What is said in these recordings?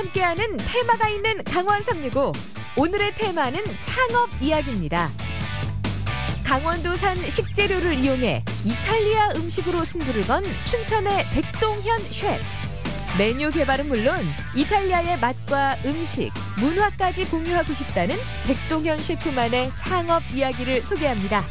함께하는 테마가 있는 강원 365. 오늘의 테마는 창업 이야기입니다. 강원도산 식재료를 이용해 이탈리아 음식으로 승부를 건 춘천의 백동현 셰프. 메뉴 개발은 물론 이탈리아의 맛과 음식, 문화까지 공유하고 싶다는 백동현 셰프만의 창업 이야기를 소개합니다.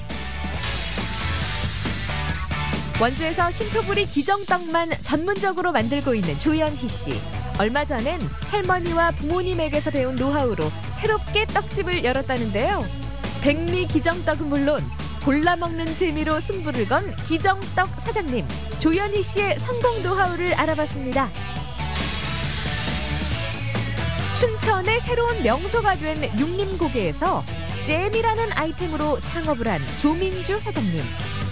원주에서 신토부리 기정떡만 전문적으로 만들고 있는 조연희 씨. 얼마 전엔 할머니와 부모님에게서 배운 노하우로 새롭게 떡집을 열었다는데요. 백미 기정떡은 물론 골라 먹는 재미로 승부를 건 기정떡 사장님 조연희 씨의 성공 노하우를 알아봤습니다. 춘천의 새로운 명소가 된 육림고개에서 잼이라는 아이템으로 창업을 한 조민주 사장님.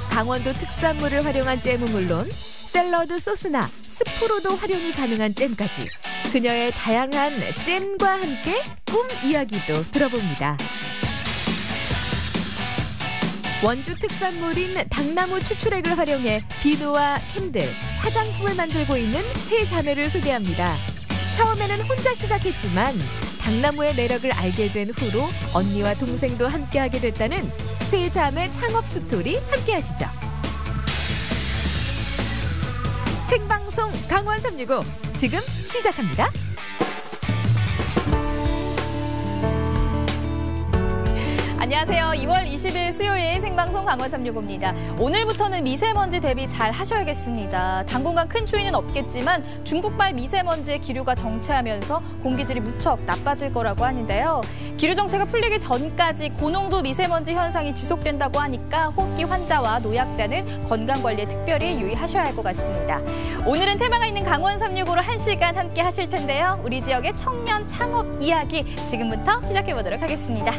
강원도 특산물을 활용한 잼은 물론 샐러드 소스나 스프로도 활용이 가능한 잼까지 그녀의 다양한 잼과 함께 꿈 이야기도 들어봅니다. 원주 특산물인 당나무 추출액을 활용해 비누와 캔들, 화장품을 만들고 있는 세 자매를 소개합니다. 처음에는 혼자 시작했지만 당나무의 매력을 알게 된 후로 언니와 동생도 함께하게 됐다는 세 자매 창업 스토리 함께하시죠. 생방송 강원 365 지금 시작합니다. 안녕하세요. 2월 20일 수요일 생방송 강원 365입니다. 오늘부터는 미세먼지 대비 잘 하셔야겠습니다. 당분간 큰 추위는 없겠지만 중국발 미세먼지의 기류가 정체하면서 공기질이 무척 나빠질 거라고 하는데요. 기류 정체가 풀리기 전까지 고농도 미세먼지 현상이 지속된다고 하니까 호흡기 환자와 노약자는 건강관리에 특별히 유의하셔야 할 것 같습니다. 오늘은 테마가 있는 강원 365로 1시간 함께 하실 텐데요. 우리 지역의 청년 창업 이야기 지금부터 시작해보도록 하겠습니다.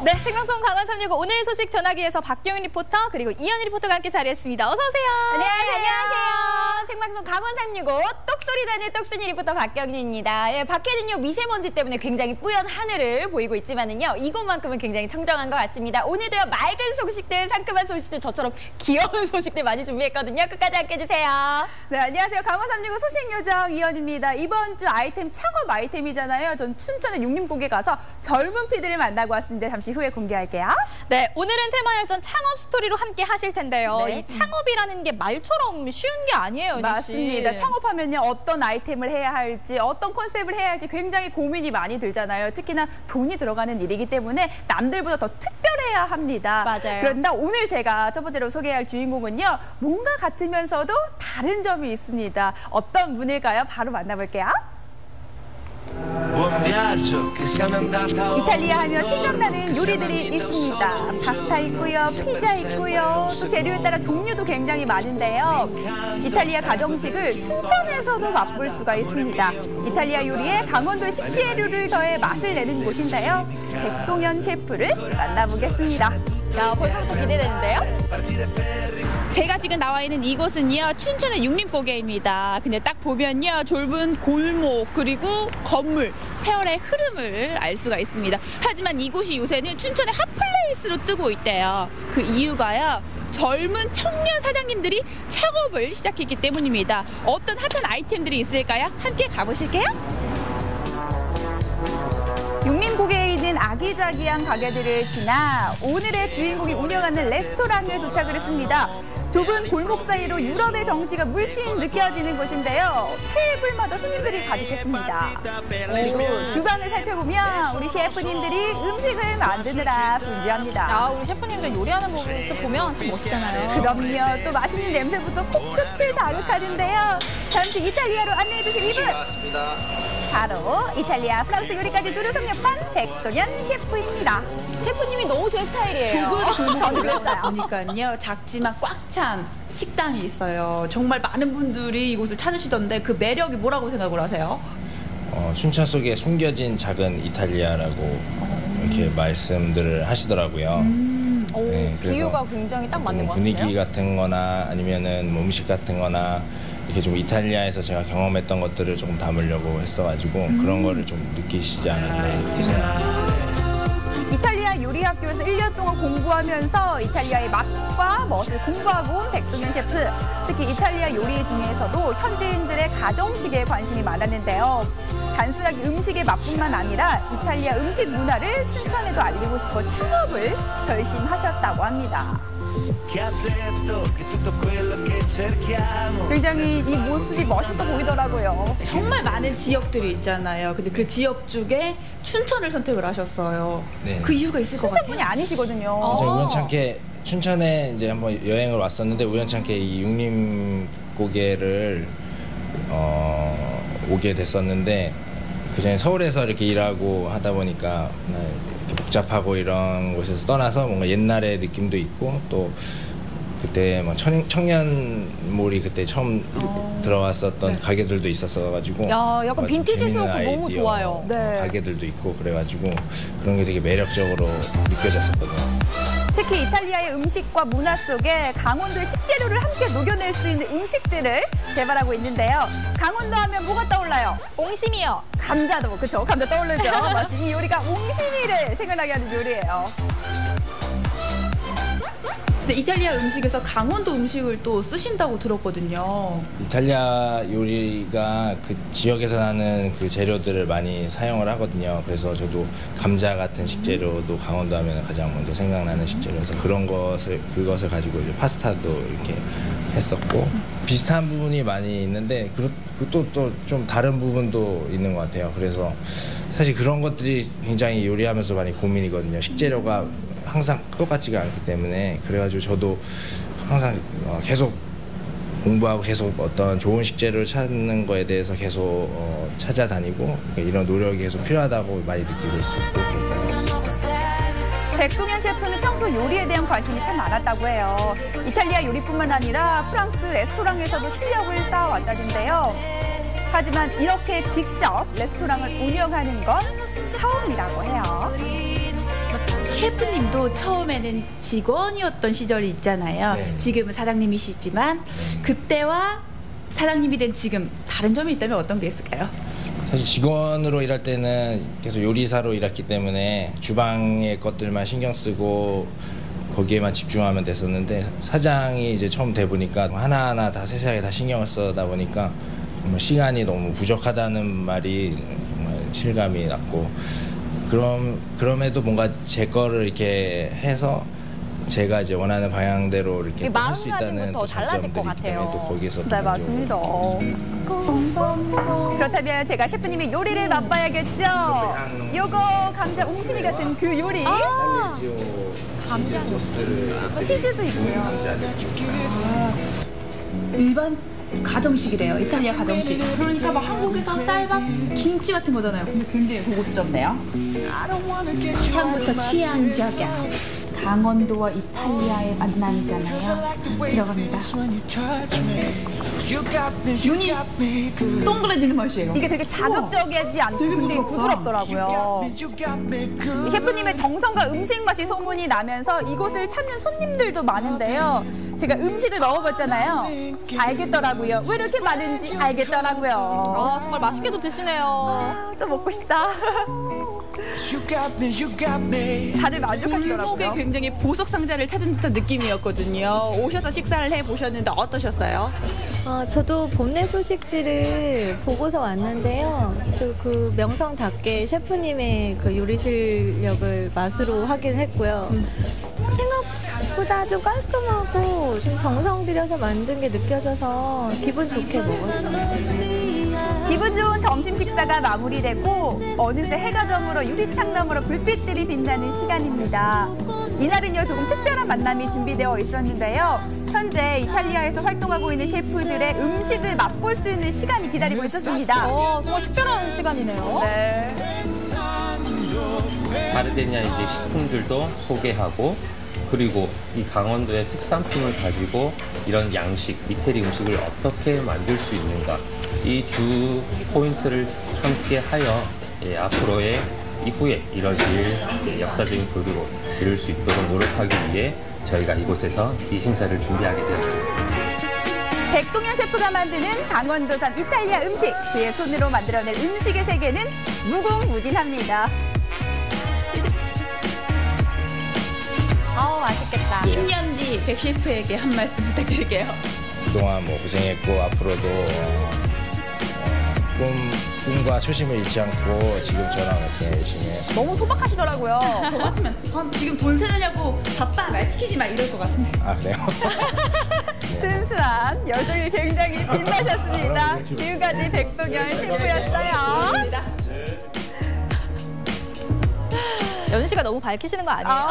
네, 생방송 강원 365 오늘 소식 전하기위해서 박경윤 리포터 그리고 이현희 리포터가 함께 자리했습니다. 어서 오세요. 안녕하세요. 생방송 강원 365 똑소리 나는 똑순이 리포터 박경윤입니다. 예, 밖에는요 미세먼지 때문에 굉장히 뿌연 하늘을 보이고 있지만은요 이곳만큼은 굉장히 청정한 것 같습니다. 오늘도요 맑은 소식들, 상큼한 소식들, 저처럼 귀여운 소식들 많이 준비했거든요. 끝까지 함께 해주세요. 네, 안녕하세요. 강원 365 소식 요정 이현입니다. 이번 주 아이템 창업 아이템이잖아요. 전 춘천의 육림고개 가서 젊은 피들을 만나고 왔습니다. 잠시 후에 공개할게요. 네, 오늘은 테마열전 창업 스토리로 함께 하실 텐데요. 네. 이 창업이라는 게 말처럼 쉬운 게 아니에요, 언니 씨. 맞습니다. 창업하면요 어떤 아이템을 해야 할지, 어떤 컨셉을 해야 할지 굉장히 고민이 많이 들잖아요. 특히나 돈이 들어가는 일이기 때문에 남들보다 더 특별해야 합니다. 맞아요. 그런데 오늘 제가 첫 번째로 소개할 주인공은요 뭔가 같으면서도 다른 점이 있습니다. 어떤 분일까요? 바로 만나볼게요. 이탈리아 하면 생각나는 요리들이 있습니다. 파스타 있고요, 피자 있고요, 또 재료에 따라 종류도 굉장히 많은데요. 이탈리아 가정식을 춘천에서도 맛볼 수가 있습니다. 이탈리아 요리에 강원도의 식재료를 더해 맛을 내는 곳인데요. 백동현 셰프를 만나보겠습니다. 야, 벌써부터 기대되는데요? 제가 지금 나와 있는 이곳은요 춘천의 육림고개입니다. 근데 딱 보면요 좁은 골목 그리고 건물 세월의 흐름을 알 수가 있습니다. 하지만 이곳이 요새는 춘천의 핫플레이스로 뜨고 있대요. 그 이유가요 젊은 청년 사장님들이 창업을 시작했기 때문입니다. 어떤 핫한 아이템들이 있을까요? 함께 가보실게요. 육림고개에 있는 아기자기한 가게들을 지나 오늘의 주인공이 운영하는 레스토랑에 도착을 했습니다. 좁은 골목 사이로 유럽의 정취가 물씬 느껴지는 곳인데요. 테이블마다 손님들이 가득했습니다. 그리고 주방을 살펴보면 우리 셰프님들이 음식을 만드느라 분주합니다. 아, 우리 셰프님들 요리하는 모습 보면 참 멋있잖아요. 그럼요. 또 맛있는 냄새부터 코끝을 자극하는데요. 잠시 이탈리아로 안내해 주실 이분. 바로 이탈리아, 프랑스 요리까지 두루 섭렵한 백동현 셰프입니다. 셰프님이 너무 제 스타일이에요. 좁은 골목을 보니까요 작지만 꽉 찬 식당이 있어요. 정말 많은 분들이 이곳을 찾으시던데 그 매력이 뭐라고 생각을 하세요? 춘천 속에 숨겨진 작은 이탈리아라고 이렇게 말씀들을 하시더라고요. 네, 비유가 굉장히 딱 맞는 것 같아요. 분위기 같은 거나 아니면은 뭐 음식 같은 거나 이렇게 좀 이탈리아에서 제가 경험했던 것들을 조금 담으려고 했어가지고 그런 거를 좀 느끼시지 않았나 생각합니다. 이탈리아 요리 학교에서 1년 동안 공부하면서 이탈리아의 맛과 멋을 공부하고 온 백동현 셰프. 특히 이탈리아 요리 중에서도 현지인들의 가정식에 관심이 많았는데요. 단순하게 음식의 맛뿐만 아니라 이탈리아 음식 문화를 춘천에도 알리고 싶어 창업을 결심하셨다고 합니다. 굉장히 이 모습이 멋있어 보이더라고요. 정말 많은 지역들이 있잖아요. 근데 그 지역 중에 춘천을 선택을 하셨어요. 네. 그 이유가 있을 것 춘천분이 같아요. 아니시거든요. 제가 우연찮게 춘천에 이제 한번 여행을 왔었는데 우연찮게 이 육림고개를 오게 됐었는데 그전에 서울에서 이렇게 일하고 하다 보니까 이렇게 복잡하고 이런 곳에서 떠나서 뭔가 옛날의 느낌도 있고 또 그때 뭐 청년몰이 그때 처음 들어왔었던 가게들도 있었어가지고 약간 빈티지스럽고 너무 좋아요. 네. 가게들도 있고 그래가지고 그런 게 되게 매력적으로 느껴졌었거든요. 특히 이탈리아의 음식과 문화 속에 강원도의 식재료를 함께 녹여낼 수 있는 음식들을 개발하고 있는데요. 강원도 하면 뭐가 떠올라요? 옹심이요. 감자도, 그렇죠. 감자 떠오르죠. 마치 이 요리가 옹심이를 생각나게 하는 요리예요. 근데 이탈리아 음식에서 강원도 음식을 또 쓰신다고 들었거든요. 이탈리아 요리가 그 지역에서 나는 그 재료들을 많이 사용을 하거든요. 그래서 저도 감자 같은 식재료도 강원도 하면 가장 먼저 생각나는 식재료여서 그것을 가지고 이제 파스타도 이렇게 했었고 비슷한 부분이 많이 있는데 또 좀 다른 부분도 있는 것 같아요. 그래서 사실 그런 것들이 굉장히 요리하면서 많이 고민이거든요. 식재료가 항상 똑같지가 않기 때문에 그래가지고 저도 항상 계속 공부하고 계속 어떤 좋은 식재료를 찾는 거에 대해서 계속 찾아다니고 이런 노력이 계속 필요하다고 많이 느끼고 있습니다. 백동현 셰프는 평소 요리에 대한 관심이 참 많았다고 해요. 이탈리아 요리뿐만 아니라 프랑스 레스토랑에서도 실력을 쌓아왔다는데요. 하지만 이렇게 직접 레스토랑을 운영하는 건 처음이라고 해요. 셰프님도 처음에는 직원이었던 시절이 있잖아요. 네. 지금은 사장님이시지만 그때와 사장님이 된 지금 다른 점이 있다면 어떤 게 있을까요? 사실 직원으로 일할 때는 계속 요리사로 일했기 때문에 주방의 것들만 신경 쓰고 거기에만 집중하면 됐었는데 사장이 이제 처음 돼 보니까 하나하나 다 세세하게 다 신경을 쓰다 보니까 정말 시간이 너무 부족하다는 말이 정말 실감이 났고 그럼에도 뭔가 제 거를 이렇게 해서 제가 이제 원하는 방향대로 이렇게 할 수 있다는 또 달라질 것 장점들이 있기 때문에 또 거기서 네, 맞습니다. 그렇다면 제가 셰프님의 요리를 맛봐야겠죠? 요거 감자 옹심이 같은 그 요리. 치즈 소스를 치즈도 있고요. 일반 가정식이래요. 이탈리아 가정식. 그러니까 막 한국에서 쌀밥, 김치 같은 거잖아요. 근데 굉장히 고급스럽네요. 처음부터 취향 저격. 강원도와 이탈리아의 만남이잖아요. 들어갑니다. 눈이 동그래지는 맛이에요. 이게 되게 자극적이지 않고 굉장히 부드럽더라고요. 이 셰프님의 정성과 음식 맛이 소문이 나면서 이곳을 찾는 손님들도 많은데요. 제가 음식을 먹어봤잖아요. 알겠더라고요. 왜 이렇게 많은지 알겠더라고요. 정말 맛있게도 드시네요. 또 먹고 싶다. 다들 만족하시더라고요. 골목에 굉장히 보석 상자를 찾은 듯한 느낌이었거든요. 오셔서 식사를 해보셨는데 어떠셨어요? 저도 봄내 소식지를 보고서 왔는데요. 그 명성답게 셰프님의 그 요리 실력을 맛으로 확인했고요. 생각보다 좀 깔끔하고 좀 정성 들여서 만든 게 느껴져서 기분 좋게 먹었어요. 기분 좋은 점심 식사가 마무리되고 어느새 해가 저물어 유리창 너머로 불빛들이 빛나는 시간입니다. 이날은요 조금 특별한 만남이 준비되어 있었는데요. 현재 이탈리아에서 활동하고 있는 셰프들의 음식을 맛볼 수 있는 시간이 기다리고 있었습니다. 정말 특별한 시간이네요. 네. 사르데니아 이제 식품들도 소개하고 그리고 이 강원도의 특산품을 가지고 이런 양식, 이태리 음식을 어떻게 만들 수 있는가 이 주 포인트를 함께 하여 앞으로의 이후에 이뤄질 역사적인 교류로 이룰 수 있도록 노력하기 위해 저희가 이곳에서 이 행사를 준비하게 되었습니다. 백동현 셰프가 만드는 강원도산 이탈리아 음식, 그의 손으로 만들어낸 음식의 세계는 무궁무진합니다. 맛있겠다. 10년 뒤 백셰프에게 한 말씀 부탁드릴게요. 그동안 뭐 고생했고 앞으로도 꿈과 초심을 잃지 않고 지금처럼 이렇게 열심히 해서 너무 소박하시더라고요. 저 같으면 지금 돈 세느냐고 바빠 말 시키지 마 이럴 것 같은데. 아 그래요? 순수한 열정이 굉장히 빛나셨습니다. 지금까지 백동현 셰프였어요. 연씨가 너무 밝히시는 거 아니에요?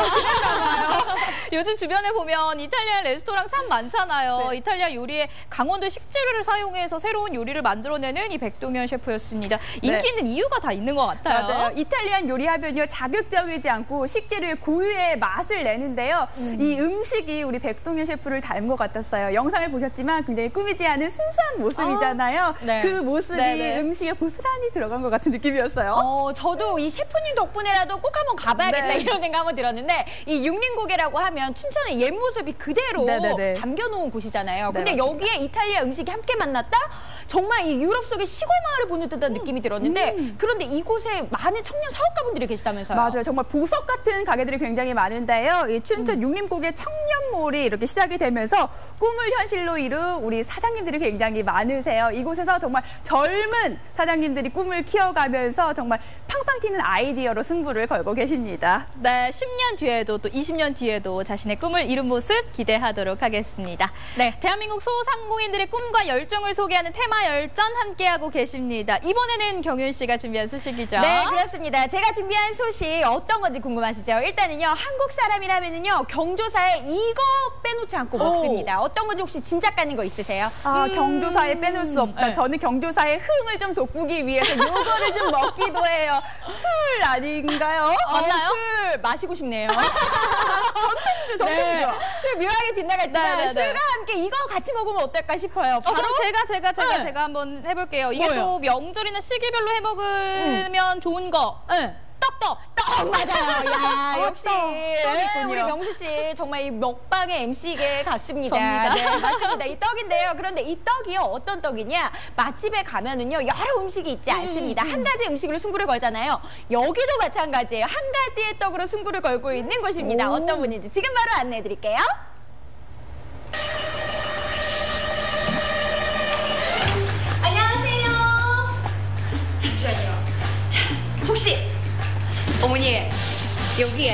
요즘 주변에 보면 이탈리아 레스토랑 참 많잖아요. 네. 이탈리아 요리에 강원도 식재료를 사용해서 새로운 요리를 만들어내는 이 백동현 셰프였습니다. 인기 있는 이유가 다 있는 것 같아요. 맞아요. 이탈리안 요리하면요 자극적이지 않고 식재료의 고유의 맛을 내는데요. 이 음식이 우리 백동현 셰프를 닮은 것 같았어요. 영상을 보셨지만 굉장히 꾸미지 않은 순수한 모습이잖아요. 네. 그 모습이 네네. 음식에 고스란히 들어간 것 같은 느낌이었어요. 저도 이 셰프님 덕분에라도 꼭 한번 가봐야겠다 네. 이런 생각 한번 들었는데 이 육림고개라고 하면 춘천의 옛 모습이 그대로 네네네. 담겨놓은 곳이잖아요. 네, 근데 맞습니다. 여기에 이탈리아 음식이 함께 만났다? 정말 이 유럽 속의 시골 마을을 보는 듯한 느낌이 들었는데 그런데 이곳에 많은 청년 사업가분들이 계시다면서요? 맞아요. 정말 보석 같은 가게들이 굉장히 많은데요. 이 춘천 육림고개 청년몰이 이렇게 시작이 되면서 꿈을 현실로 이룬 우리 사장님들이 굉장히 많으세요. 이곳에서 정말 젊은 사장님들이 꿈을 키워가면서 정말 팡팡 튀는 아이디어로 승부를 걸고 계십니다. 네, 10년 뒤에도 또 20년 뒤에도 자신의 꿈을 이룬 모습 기대하도록 하겠습니다. 네. 대한민국 소상공인들의 꿈과 열정을 소개하는 테마 열전 함께하고 계십니다. 이번에는 경윤 씨가 준비한 소식이죠? 네, 그렇습니다. 제가 준비한 소식 어떤 건지 궁금하시죠? 일단은요, 한국 사람이라면은요, 경조사에 이거 빼놓지 않고 먹습니다. 어떤 건지 혹시 짐작가는 거 있으세요? 경조사에 빼놓을 수 없다. 네. 저는 경조사의 흥을 좀 돋구기 위해서 요거를 좀 먹기도 해요. 술 아닌가요? 맞나요? 술 마시고 싶네요. 전통주. 네. 술 묘하게 빗나갔지만 네, 네, 네. 술과 함께 이거 같이 먹으면 어떨까 싶어요. 그럼 네. 제가 한번 해볼게요. 이게 뭐예요? 또 명절이나 시기별로 해먹으면 좋은 거. 네. 떡떡. 떡 맞아요. 야 역시 떡이군요. 우리 명수 씨 정말 이 먹방의 MC계 같습니다. 접니다. 네, 맞습니다. 이 떡인데요. 그런데 이 떡이요 어떤 떡이냐? 맛집에 가면은요 여러 음식이 있지 않습니다. 한 가지 음식으로 승부를 걸잖아요. 여기도 마찬가지예요. 한 가지의 떡으로 승부를 걸고 있는 곳입니다. 어떤 분인지 지금 바로 안내해드릴게요. 안녕하세요. 잠시만요. 자, 혹시 어머니 여기에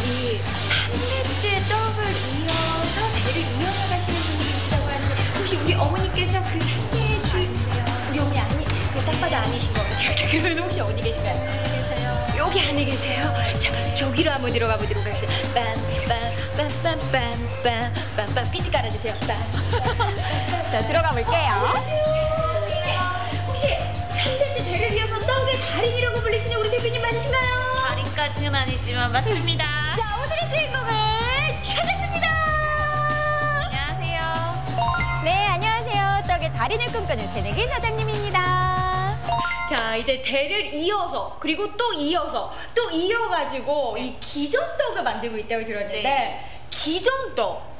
이 3대째 떡을 이어서 배를 이어나가시는 분이 계시다고 하는데 혹시 우리 어머니께서 그 3대의 주인이세요? 우리 어머니 아니 그 딱 봐도 아니신 것 같아요. 그러면 혹시 어디 계신가요? 여기 안에 계세요? 자, 저기로 한번 들어가 보도록 하겠습니다. 빰빰빰빰빰빰빰빰 삐지 깔아주세요. 자, 들어가 볼게요. 혹시 3대째 배를 이어서 떡의 달인이라고 불리시는 우리 대표님 맞으신가요? 달인까지는 아니지만 맞습니다. 자, 오늘의 주인공을 찾았습니다. 안녕하세요. 네, 안녕하세요. 떡의 달인을 꿈꾸는 새내기 사장님입니다. 자, 이제 대를 이어서 그리고 또 이어서 또 이어가지고 이 기정떡을 만들고 있다고 들었는데 네. 기정떡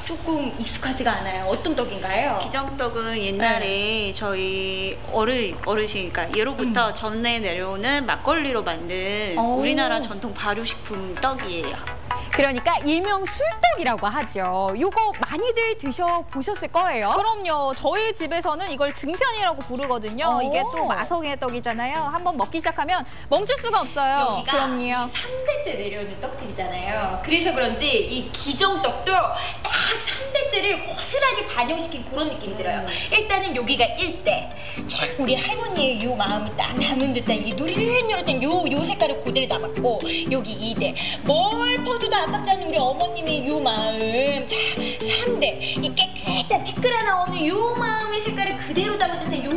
조금 익숙하지가 않아요. 어떤 떡인가요? 기정떡은 옛날에 저희 어르신, 그러니까 예로부터 전해 내려오는 막걸리로 만든 오. 우리나라 전통 발효식품 떡이에요. 그러니까 일명 술떡이라고 하죠. 요거 많이들 드셔보셨을 거예요. 그럼요. 저희 집에서는 이걸 증편이라고 부르거든요. 오. 이게 또 마성의 떡이잖아요. 한번 먹기 시작하면 멈출 수가 없어요. 여기가 그럼요. 3대째 내려오는 떡집이잖아요. 그래서 그런지 이 기정떡도 딱 3대째를 고스란히 반영시킨 그런 느낌이 들어요. 일단은 여기가 1대. 참 우리 할머니의 요 마음이 딱 담은 듯한 이 노릇노릇한 요 색깔을 그대로 담았고 여기 2대. 뭘 퍼도 아깝지 않은 우리 어머님의 요 마음. 자, 3대. 이 깨끗한 티끌아 나오는 요 마음의 색깔을 그대로 담은 듯한 요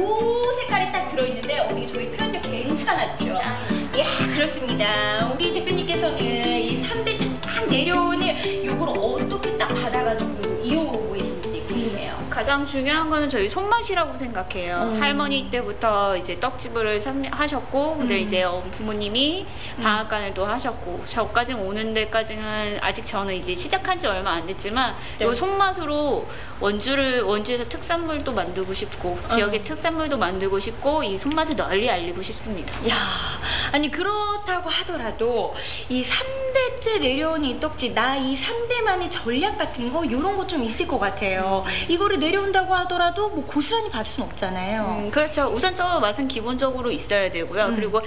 색깔이 딱 들어있는데 어떻게 저희 표현력 괜찮았죠? 이야, 그렇습니다. 우리 대표님께서는 이 3대째 딱 내려오는 요걸 어떻게 딱 받아가지고 이용하고 계신지 궁금해요. 가장 중요한 거는 저희 손맛이라고 생각해요. 할머니 때부터 이제 떡집을 하셨고, 근데 이제 부모님이 방앗간을 하셨고, 저까지 오는 데까지는 아직 저는 이제 시작한 지 얼마 안 됐지만, 네. 요 손맛으로 원주에서 특산물도 만들고 싶고, 지역의 특산물도 만들고 싶고, 이 손맛을 널리 알리고 싶습니다. 야, 아니 그렇다고 하더라도 이 3대째 3대째 내려오는 이 떡집, 나 이 3대만의 전략 같은 거 이런 거 좀 있을 것 같아요. 이거를 내려온다고 하더라도 뭐 고스란히 받을 수는 없잖아요. 그렇죠. 우선적으로 맛은 기본적으로 있어야 되고요. 그리고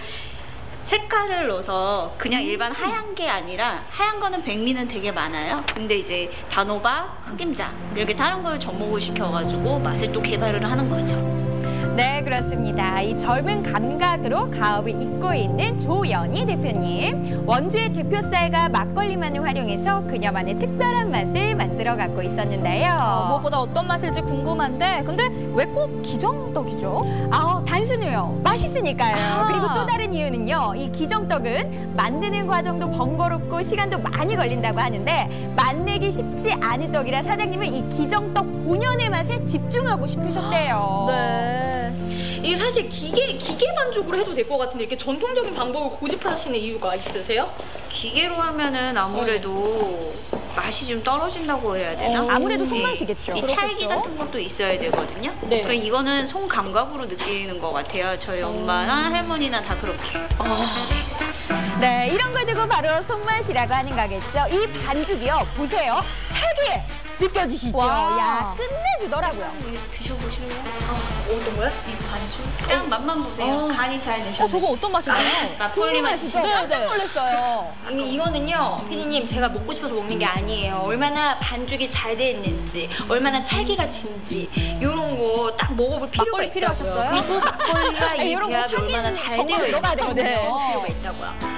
색깔을 넣어서 그냥 일반 하얀 게 아니라, 하얀 거는 백미는 되게 많아요. 근데 이제 단호박, 흑임자 이렇게 다른 걸 접목을 시켜가지고 맛을 또 개발을 하는 거죠. 네, 그렇습니다. 이 젊은 감각으로 가업을 잇고 있는 조연희 대표님. 원주의 대표 쌀과 막걸리만을 활용해서 그녀만의 특별한 맛을 만들어가고 있었는데요. 무엇보다 어떤 맛일지 궁금한데 근데 왜 꼭 기정떡이죠? 단순해요. 맛있으니까요. 그리고 또 다른 이유는요. 이 기정떡은 만드는 과정도 번거롭고 시간도 많이 걸린다고 하는데 맛내기 쉽지 않은 떡이라 사장님은 이 기정떡 본연의 맛에 집중하고 싶으셨대요. 네. 이게 사실 기계 반죽으로 해도 될 것 같은데 이렇게 전통적인 방법을 고집하시는 이유가 있으세요? 기계로 하면은 아무래도 맛이 좀 떨어진다고 해야 되나? 아무래도 손맛이겠죠. 이 찰기 같은 것도 있어야 되거든요. 네. 그러니까 이거는 손 감각으로 느끼는 것 같아요. 저희 엄마나 할머니나 다 그렇게. 네, 이런 걸 두고 바로 손맛이라고 하는 거겠죠. 이 반죽이요. 보세요. 찰기 느껴지시죠? 와. 야, 끝내주더라고요. 드셔보실래요? 어떤 거야? 이 반죽? 그냥 맛만 보세요. 간이 잘 되셨는지. 저거 어떤 맛일까요? 막걸리 맛이죠? 네. 놀랐어요. 이거는요, 피디님 제가 먹고 싶어서 먹는 게 아니에요. 얼마나 반죽이 잘 돼 있는지, 얼마나 찰기가 진지 이런 거 딱 먹어볼 필요가 막걸리 필요하셨어요? 그리고 막걸리가 이 이런 거 배합이 얼마나 잘 정말 되어 들어가야 있는지 되거든요. 필요가 있다고요.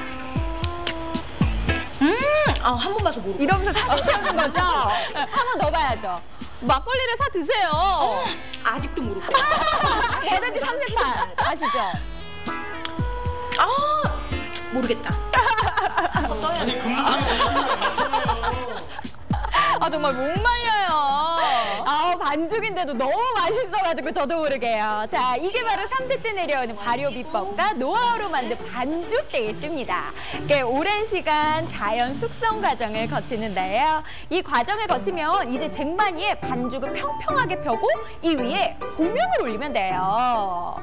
한 번 봐서 모르고. 이러면서 사진 채우는 거죠? 한번 넣어봐야죠. 막걸리를 사 드세요. 아직도 모르고. 뭐든지 3세판 아시죠? 모르겠다. 정말 목말려요. 반죽인데도 너무 맛있어가지고 저도 모르게요. 자, 이게 바로 3대째 내려오는 발효 비법과 노하우로 만든 반죽 되겠습니다. 오랜 시간 자연 숙성 과정을 거치는데요. 이 과정을 거치면 이제 쟁반위에 반죽을 평평하게 펴고 이 위에 고명을 올리면 돼요.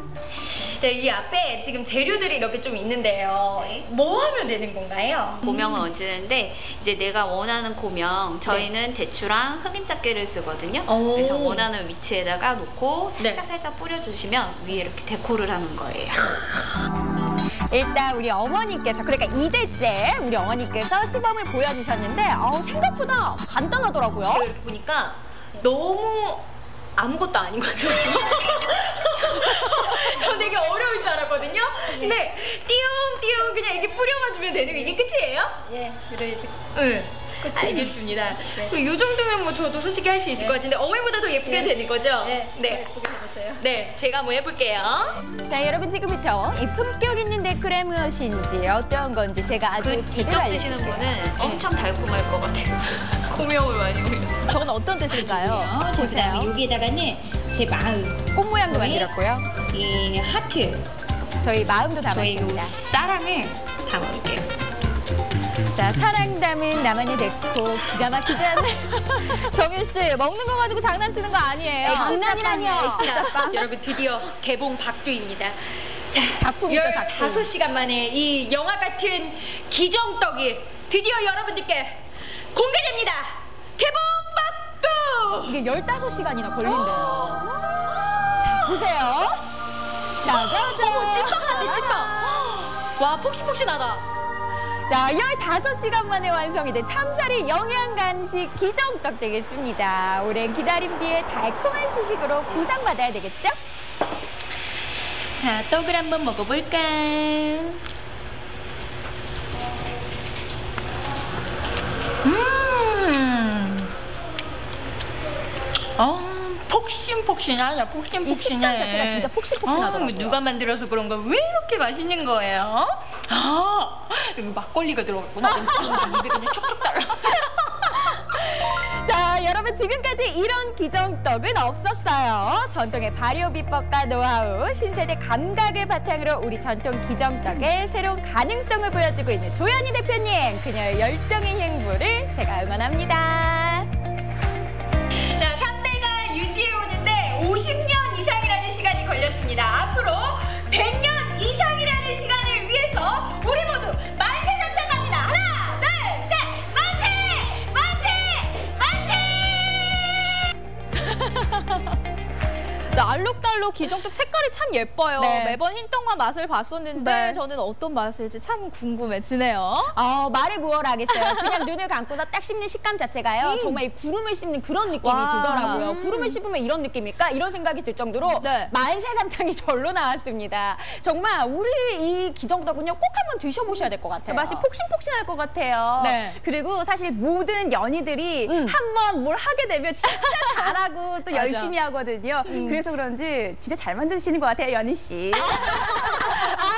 자, 이 앞에 지금 재료들이 이렇게 좀 있는데요. 뭐 하면 되는 건가요? 고명을 얹는데 이제 내가 원하는 고명, 저희는 대추랑 흑임자깨를 쓰거든요. 그래서 원하는 위치에다가 놓고 살짝 뿌려주시면 위에 이렇게 데코를 하는 거예요. 일단 우리 어머니께서, 그러니까 2대째 우리 어머니께서 시범을 보여주셨는데 생각보다 간단하더라고요. 제가 이렇게 보니까 너무 아무것도 아닌 거죠. 전 되게 어려울 줄 알았거든요. 근데 띄웅띄웅 그냥 이렇게 뿌려만 주면 되는 거, 이게 끝이에요? 예, 그래야지. 응. 알겠습니다. 이 정도면 뭐 저도 솔직히 할 수 있을 것 같은데 어머니보다 더 예쁘게 되는 거죠? 네. 예쁘게 해보세요. 네, 제가 한번 해볼게요. 자, 여러분 지금부터 이 품격 있는 데코라 무엇인지 어떤 건지 제가 아주 제대로 이쪽 드시는 분은 엄청 달콤할 것 같아요. 고명을 많이 올렸어요. 저건 어떤 뜻일까요? 그다음에 여기에다가는 제 마음, 꽃 모양도 만들었고요. 이 하트, 저희 마음도 저희 요 담았습니다. 사랑을 담아볼게요. 자, 사랑 담은 나만의 데코 기가 막히지 않나요? 정윤 씨, 먹는 거 가지고 장난치는 거 아니에요. 장난이라뇨. 여러분 드디어 개봉 박두입니다. 작품이죠, 작품. 15시간 만에 이 영화 같은 기정떡이 드디어 여러분들께 공개됩니다. 개봉 박두! 이게 15시간이나 걸린대요. 자, 보세요. 짜자잔. 찐빵한데 찐빵. 와, 폭신폭신하다. 자, 15시간 만에 완성이 된 참사리 영양 간식 기정떡 되겠습니다. 오랜 기다림 뒤에 달콤한 시식으로 보상받아야 되겠죠? 자, 떡을 한번 먹어볼까? 폭신폭신하다, 폭신폭신해. 이 식감 자체가 진짜 폭신폭신하더라고요. 누가 만들어서 그런가? 왜 이렇게 맛있는 거예요? 여기 막걸리가 들어갔구나. 입에 그냥 촉촉 달라. 자, 여러분 지금까지 이런 기정떡은 없었어요. 전통의 발효 비법과 노하우, 신세대 감각을 바탕으로 우리 전통 기정떡의 새로운 가능성을 보여주고 있는 조연희 대표님, 그녀의 열정의 행보를 제가 응원합니다. 자, 3대가 유지해 오는데 50년 이상이라는 시간이 걸렸습니다. 앞으로 100년 이상이라는 시간을 위해서 우리 모두 만세 전쟁합니다. 하나, 둘, 셋! 네, 알록달록 기정떡 색깔이 참 예뻐요. 네. 매번 흰떡만 맛을 봤었는데 네. 저는 어떤 맛일지 참 궁금해지네요. 말을 무얼하겠어요. 그냥 눈을 감고서 딱 씹는 식감 자체가요. 정말 이 구름을 씹는 그런 느낌이 들더라고요. 구름을 씹으면 이런 느낌일까? 이런 생각이 들 정도로 네. 만세삼창이 절로 나왔습니다. 정말 우리 이 기정떡은요 꼭 한번 드셔보셔야 될 것 같아요. 맛이 폭신폭신할 것 같아요. 네. 그리고 사실 모든 연희들이 한번 뭘 하게 되면 진짜 잘하고 또 열심히 하거든요. 그래서 그런지 진짜 잘 만드시는 것 같아요, 연희 씨.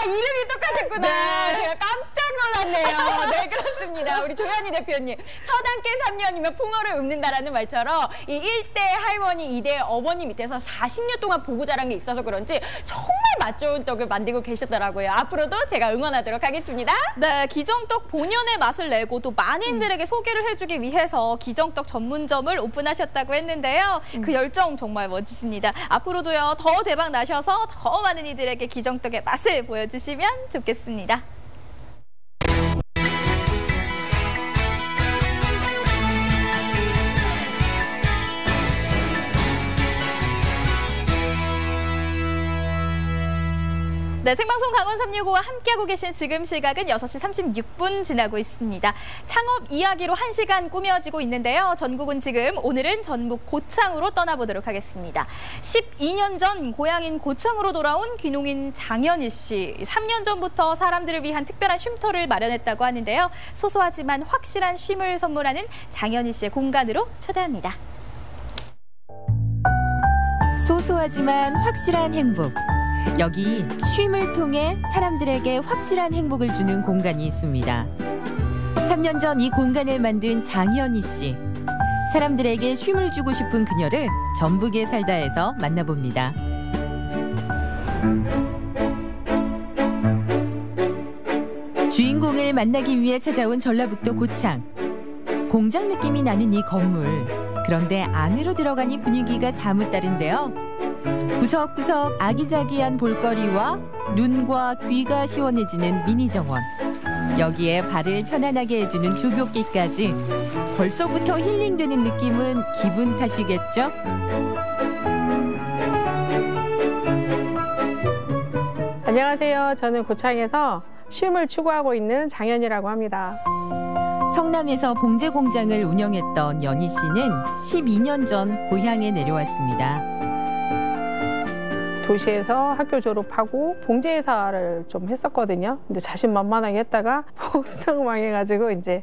이름이 똑같았구나. 네. 제가 깜짝 놀랐네요. 네, 그렇습니다. 우리 조현희 대표님. 서당계 3년이면 풍어를 읊는다라는 말처럼 이 1대 할머니, 2대 어머니 밑에서 40년 동안 보고 자란 게 있어서 그런지 정말 맛 좋은 떡을 만들고 계시더라고요. 앞으로도 제가 응원하도록 하겠습니다. 네, 기정떡 본연의 맛을 내고 또 많은들에게 소개를 해주기 위해서 기정떡 전문점을 오픈하셨다고 했는데요. 그 열정 정말 멋지십니다. 앞으로도요, 더 대박 나셔서 더 많은 이들에게 기정떡의 맛을 보여주시면 좋겠습니다. 네, 생방송 강원 365와 함께하고 계신 지금 시각은 6시 36분 지나고 있습니다. 창업 이야기로 1시간 꾸며지고 있는데요. 전국은 지금 오늘은 전북 고창으로 떠나보도록 하겠습니다. 12년 전 고향인 고창으로 돌아온 귀농인 장현희 씨. 3년 전부터 사람들을 위한 특별한 쉼터를 마련했다고 하는데요. 소소하지만 확실한 쉼을 선물하는 장현희 씨의 공간으로 초대합니다. 소소하지만 확실한 행복. 여기 쉼을 통해 사람들에게 확실한 행복을 주는 공간이 있습니다. 3년 전 이 공간을 만든 장현희 씨. 사람들에게 쉼을 주고 싶은 그녀를 전북에 살다에서 만나봅니다. 주인공을 만나기 위해 찾아온 전라북도 고창. 공장 느낌이 나는 이 건물. 그런데 안으로 들어가니 분위기가 사뭇 다른데요. 구석구석 아기자기한 볼거리와 눈과 귀가 시원해지는 미니 정원. 여기에 발을 편안하게 해주는 조교기까지. 벌써부터 힐링되는 느낌은 기분 탓이겠죠? 안녕하세요. 저는 고창에서 쉼을 추구하고 있는 장현희라고 합니다. 성남에서 봉제 공장을 운영했던 연희 씨는 12년 전 고향에 내려왔습니다. 도시에서 학교 졸업하고 봉제회사를 좀 했었거든요. 근데 자신만만하게 했다가 폭삭망해가지고 이제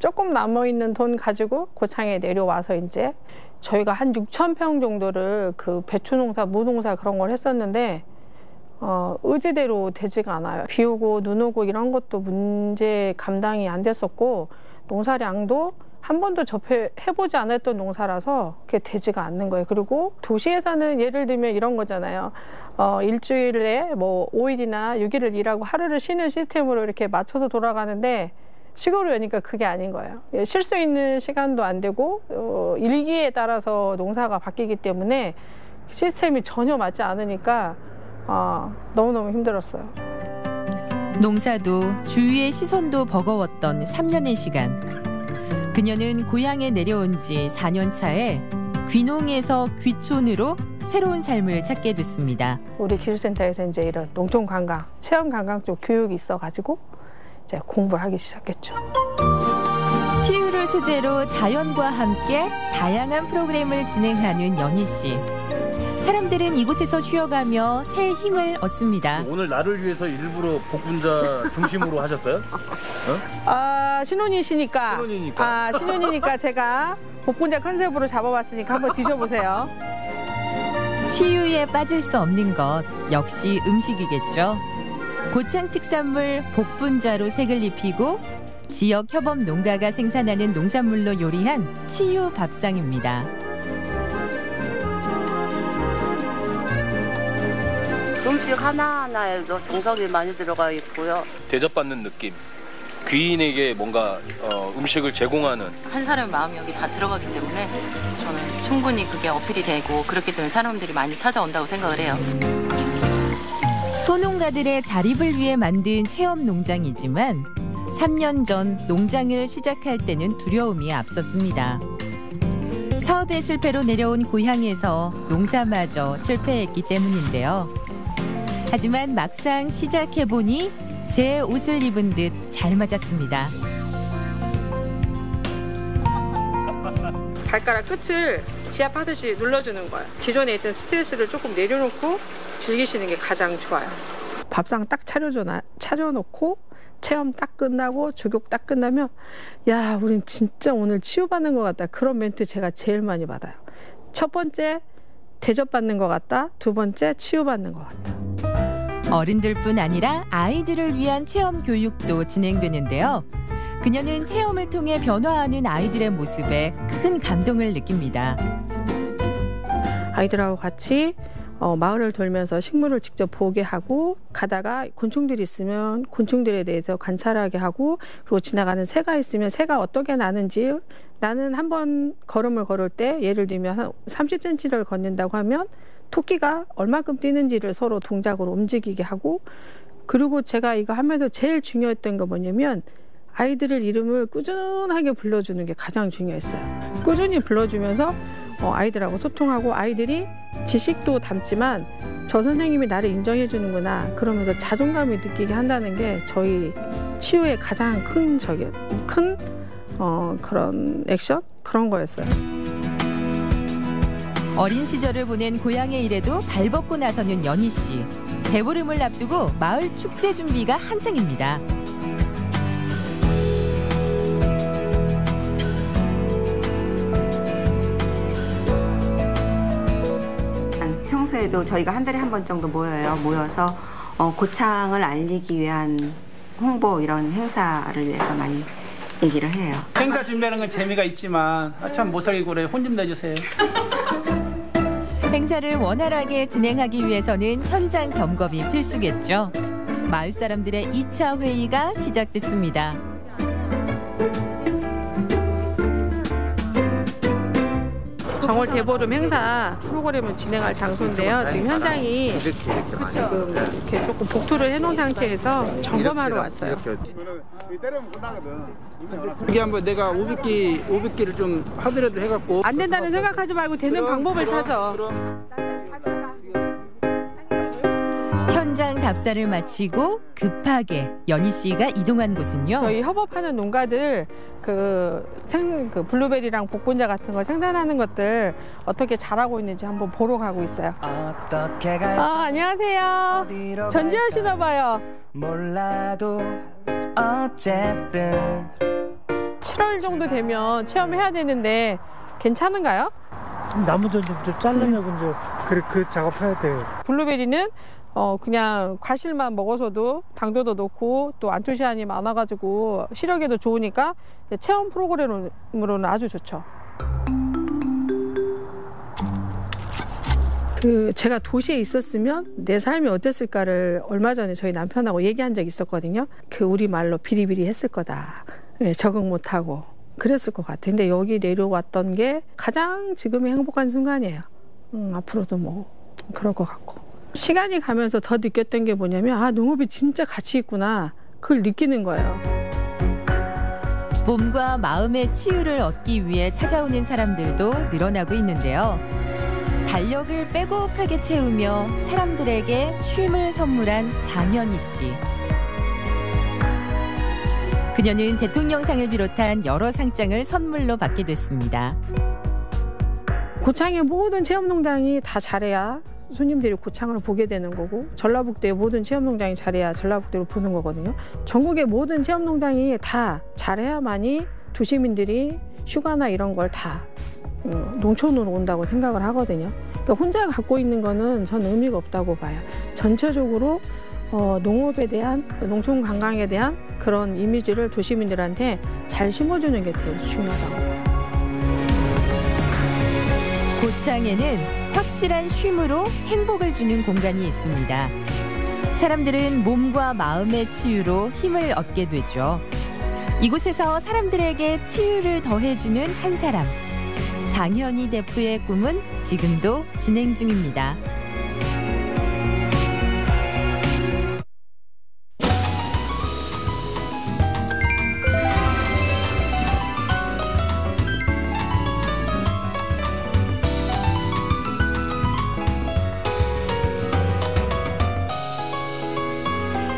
조금 남아있는 돈 가지고 고창에 내려와서 이제 저희가 한 6,000평 정도를 그 배추농사, 무농사 그런 걸 했었는데 의지대로 되지가 않아요. 비 오고 눈 오고 이런 것도 문제 감당이 안 됐었고 농사량도 한 번도 접해보지 않았던 농사라서 그게 되지가 않는 거예요. 그리고 도시에서는 예를 들면 이런 거잖아요. 일주일에 뭐 5일이나 6일을 일하고 하루를 쉬는 시스템으로 이렇게 맞춰서 돌아가는데 시골을 여니까 그게 아닌 거예요. 쉴 수 있는 시간도 안 되고 일기에 따라서 농사가 바뀌기 때문에 시스템이 전혀 맞지 않으니까 너무너무 힘들었어요. 농사도 주위의 시선도 버거웠던 3년의 시간. 그녀는 고향에 내려온 지 4년 차에 귀농에서 귀촌으로 새로운 삶을 찾게 됐습니다. 우리 기술센터에서 이제 이런 농촌 관광, 체험 관광 쪽 교육이 있어가지고 이제 공부를 하기 시작했죠. 치유를 소재로 자연과 함께 다양한 프로그램을 진행하는 연희 씨. 사람들은 이곳에서 쉬어가며 새 힘을 얻습니다. 오늘 나를 위해서 일부러 복분자 중심으로 하셨어요? 신혼이시니까. 신혼이니까 제가 복분자 컨셉으로 잡아봤으니까 한번 드셔보세요. 치유에 빠질 수 없는 것 역시 음식이겠죠. 고창 특산물 복분자로 색을 입히고 지역 협업 농가가 생산하는 농산물로 요리한 치유 밥상입니다. 음식 하나하나에도 정성이 많이 들어가 있고요. 대접받는 느낌. 귀인에게 뭔가 음식을 제공하는. 한 사람의 마음이 여기 다 들어가기 때문에 저는 충분히 그게 어필이 되고 그렇기 때문에 사람들이 많이 찾아온다고 생각을 해요. 소농가들의 자립을 위해 만든 체험 농장이지만 3년 전 농장을 시작할 때는 두려움이 앞섰습니다. 사업의 실패로 내려온 고향에서 농사마저 실패했기 때문인데요. 하지만 막상 시작해보니 제 옷을 입은 듯 잘 맞았습니다. 발가락 끝을 지압하듯이 눌러주는 거예요. 기존에 있던 스트레스를 조금 내려놓고 즐기시는 게 가장 좋아요. 밥상 딱 차려놓고 체험 딱 끝나고 조격 딱 끝나면 야, 우린 진짜 오늘 치유받는 것 같다. 그런 멘트 제가 제일 많이 받아요. 첫 번째, 대접받는 것 같다. 두 번째, 치유받는 것 같다. 어른들뿐 아니라 아이들을 위한 체험 교육도 진행되는데요. 그녀는 체험을 통해 변화하는 아이들의 모습에 큰 감동을 느낍니다. 아이들하고 같이 마을을 돌면서 식물을 직접 보게 하고 가다가 곤충들이 있으면 곤충들에 대해서 관찰하게 하고 그리고 지나가는 새가 있으면 새가 어떻게 나는지 나는 한번 걸음을 걸을 때 예를 들면 한 30cm를 걷는다고 하면 토끼가 얼마큼 뛰는지를 서로 동작으로 움직이게 하고 그리고 제가 이거 하면서 제일 중요했던 거 뭐냐면 아이들을 이름을 꾸준하게 불러주는 게 가장 중요했어요. 꾸준히 불러주면서 아이들하고 소통하고 아이들이 지식도 담지만 저 선생님이 나를 인정해 주는구나 그러면서 자존감을 느끼게 한다는 게 저희 치유의 가장 큰 그런 액션? 그런 거였어요. 어린 시절을 보낸 고향의 일에도 발벗고 나서는 연희 씨. 대보름을 앞두고 마을 축제 준비가 한창입니다. 평소에도 저희가 한 달에 한 번 정도 모여서 고창을 알리기 위한 홍보 이런 행사를 위해서 많이 얘기를 해요. 행사 준비하는 건 재미가 있지만 참 못 살겠고 그래. 혼 좀 내주세요. 행사를 원활하게 진행하기 위해서는 현장 점검이 필수겠죠. 마을 사람들의 2차 회의가 시작됐습니다. 정월 대보름 행사 프로그램을 진행할 장소인데요. 지금 현장이 지금 이렇게 조금 복토를 해놓은 상태에서 점검하러 왔어요. 이게 한번 내가 500개를 좀 하더라도 해갖고 안 된다는 생각하지 말고 되는 방법을 찾아. 현장 답사를 마치고 급하게 연희 씨가 이동한 곳은요. 저희 협업하는 농가들 그 블루베리랑 복분자 같은 거 생산하는 것들 어떻게 잘하고 있는지 한번 보러 가고 있어요. 안녕하세요. 전지하시나 봐요. 몰라도 어쨌든 7월 정도 되면 체험해야 되는데 괜찮은가요? 나무도 좀 자르려고 이제 그 작업해야 돼요. 블루베리는 그냥 과실만 먹어서도 당도도 높고 또 안토시아닌이 많아가지고 시력에도 좋으니까 체험 프로그램으로는 아주 좋죠. 제가 도시에 있었으면 내 삶이 어땠을까를 얼마 전에 저희 남편하고 얘기한 적이 있었거든요. 우리 말로 비리비리 했을 거다. 적응 못하고 그랬을 것 같아요. 근데 여기 내려왔던 게 가장 지금의 행복한 순간이에요. 앞으로도 뭐 그럴 것 같고. 시간이 가면서 더 느꼈던 게 뭐냐면 농업이 진짜 가치 있구나. 그걸 느끼는 거예요. 몸과 마음의 치유를 얻기 위해 찾아오는 사람들도 늘어나고 있는데요. 달력을 빼곡하게 채우며 사람들에게 쉼을 선물한 장현희 씨. 그녀는 대통령상을 비롯한 여러 상장을 선물로 받게 됐습니다. 고창의 모든 체험농장이 다 잘해야 손님들이 고창을 보게 되는 거고 전라북도의 모든 체험농장이 잘해야 전라북도를 보는 거거든요. 전국의 모든 체험농장이 다 잘해야만이 도시민들이 휴가나 이런 걸 다 농촌으로 온다고 생각을 하거든요. 그러니까 혼자 갖고 있는 거는 전 의미가 없다고 봐요. 전체적으로 농업에 대한 농촌 관광에 대한 그런 이미지를 도시민들한테 잘 심어주는 게 되게 중요하다고 봐요. 고창에는 확실한 쉼으로 행복을 주는 공간이 있습니다. 사람들은 몸과 마음의 치유로 힘을 얻게 되죠. 이곳에서 사람들에게 치유를 더해주는 한 사람. 장현희 대표의 꿈은 지금도 진행 중입니다.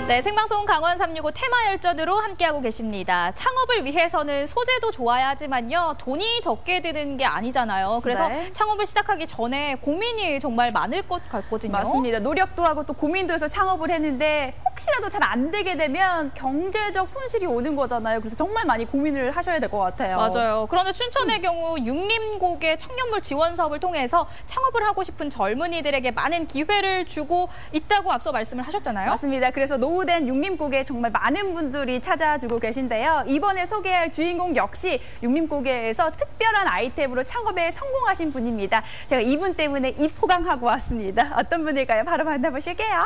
네, 생방송 강원 365 테마 열전으로 함께하고 계십니다. 창업을 위해서는 소재도 좋아야 하지만요. 돈이 적게 드는 게 아니잖아요. 그래서 네. 창업을 시작하기 전에 고민이 정말 많을 것 같거든요. 맞습니다. 노력도 하고 또 고민도 해서 창업을 했는데 혹시라도 잘 안 되게 되면 경제적 손실이 오는 거잖아요. 그래서 정말 많이 고민을 하셔야 될 것 같아요. 맞아요. 그런데 춘천의 경우 육림고개 청년물 지원 사업을 통해서 창업을 하고 싶은 젊은이들에게 많은 기회를 주고 있다고 앞서 말씀을 하셨잖아요. 맞습니다. 그래서 노후된 육림고개 정말 많은 분들이 찾아주고 계신데요. 이번에 소개할 주인공 역시 육림고개에서 특별한 아이템으로 창업에 성공하신 분입니다. 제가 이분 때문에 입호강하고 왔습니다. 어떤 분일까요? 바로 만나보실게요.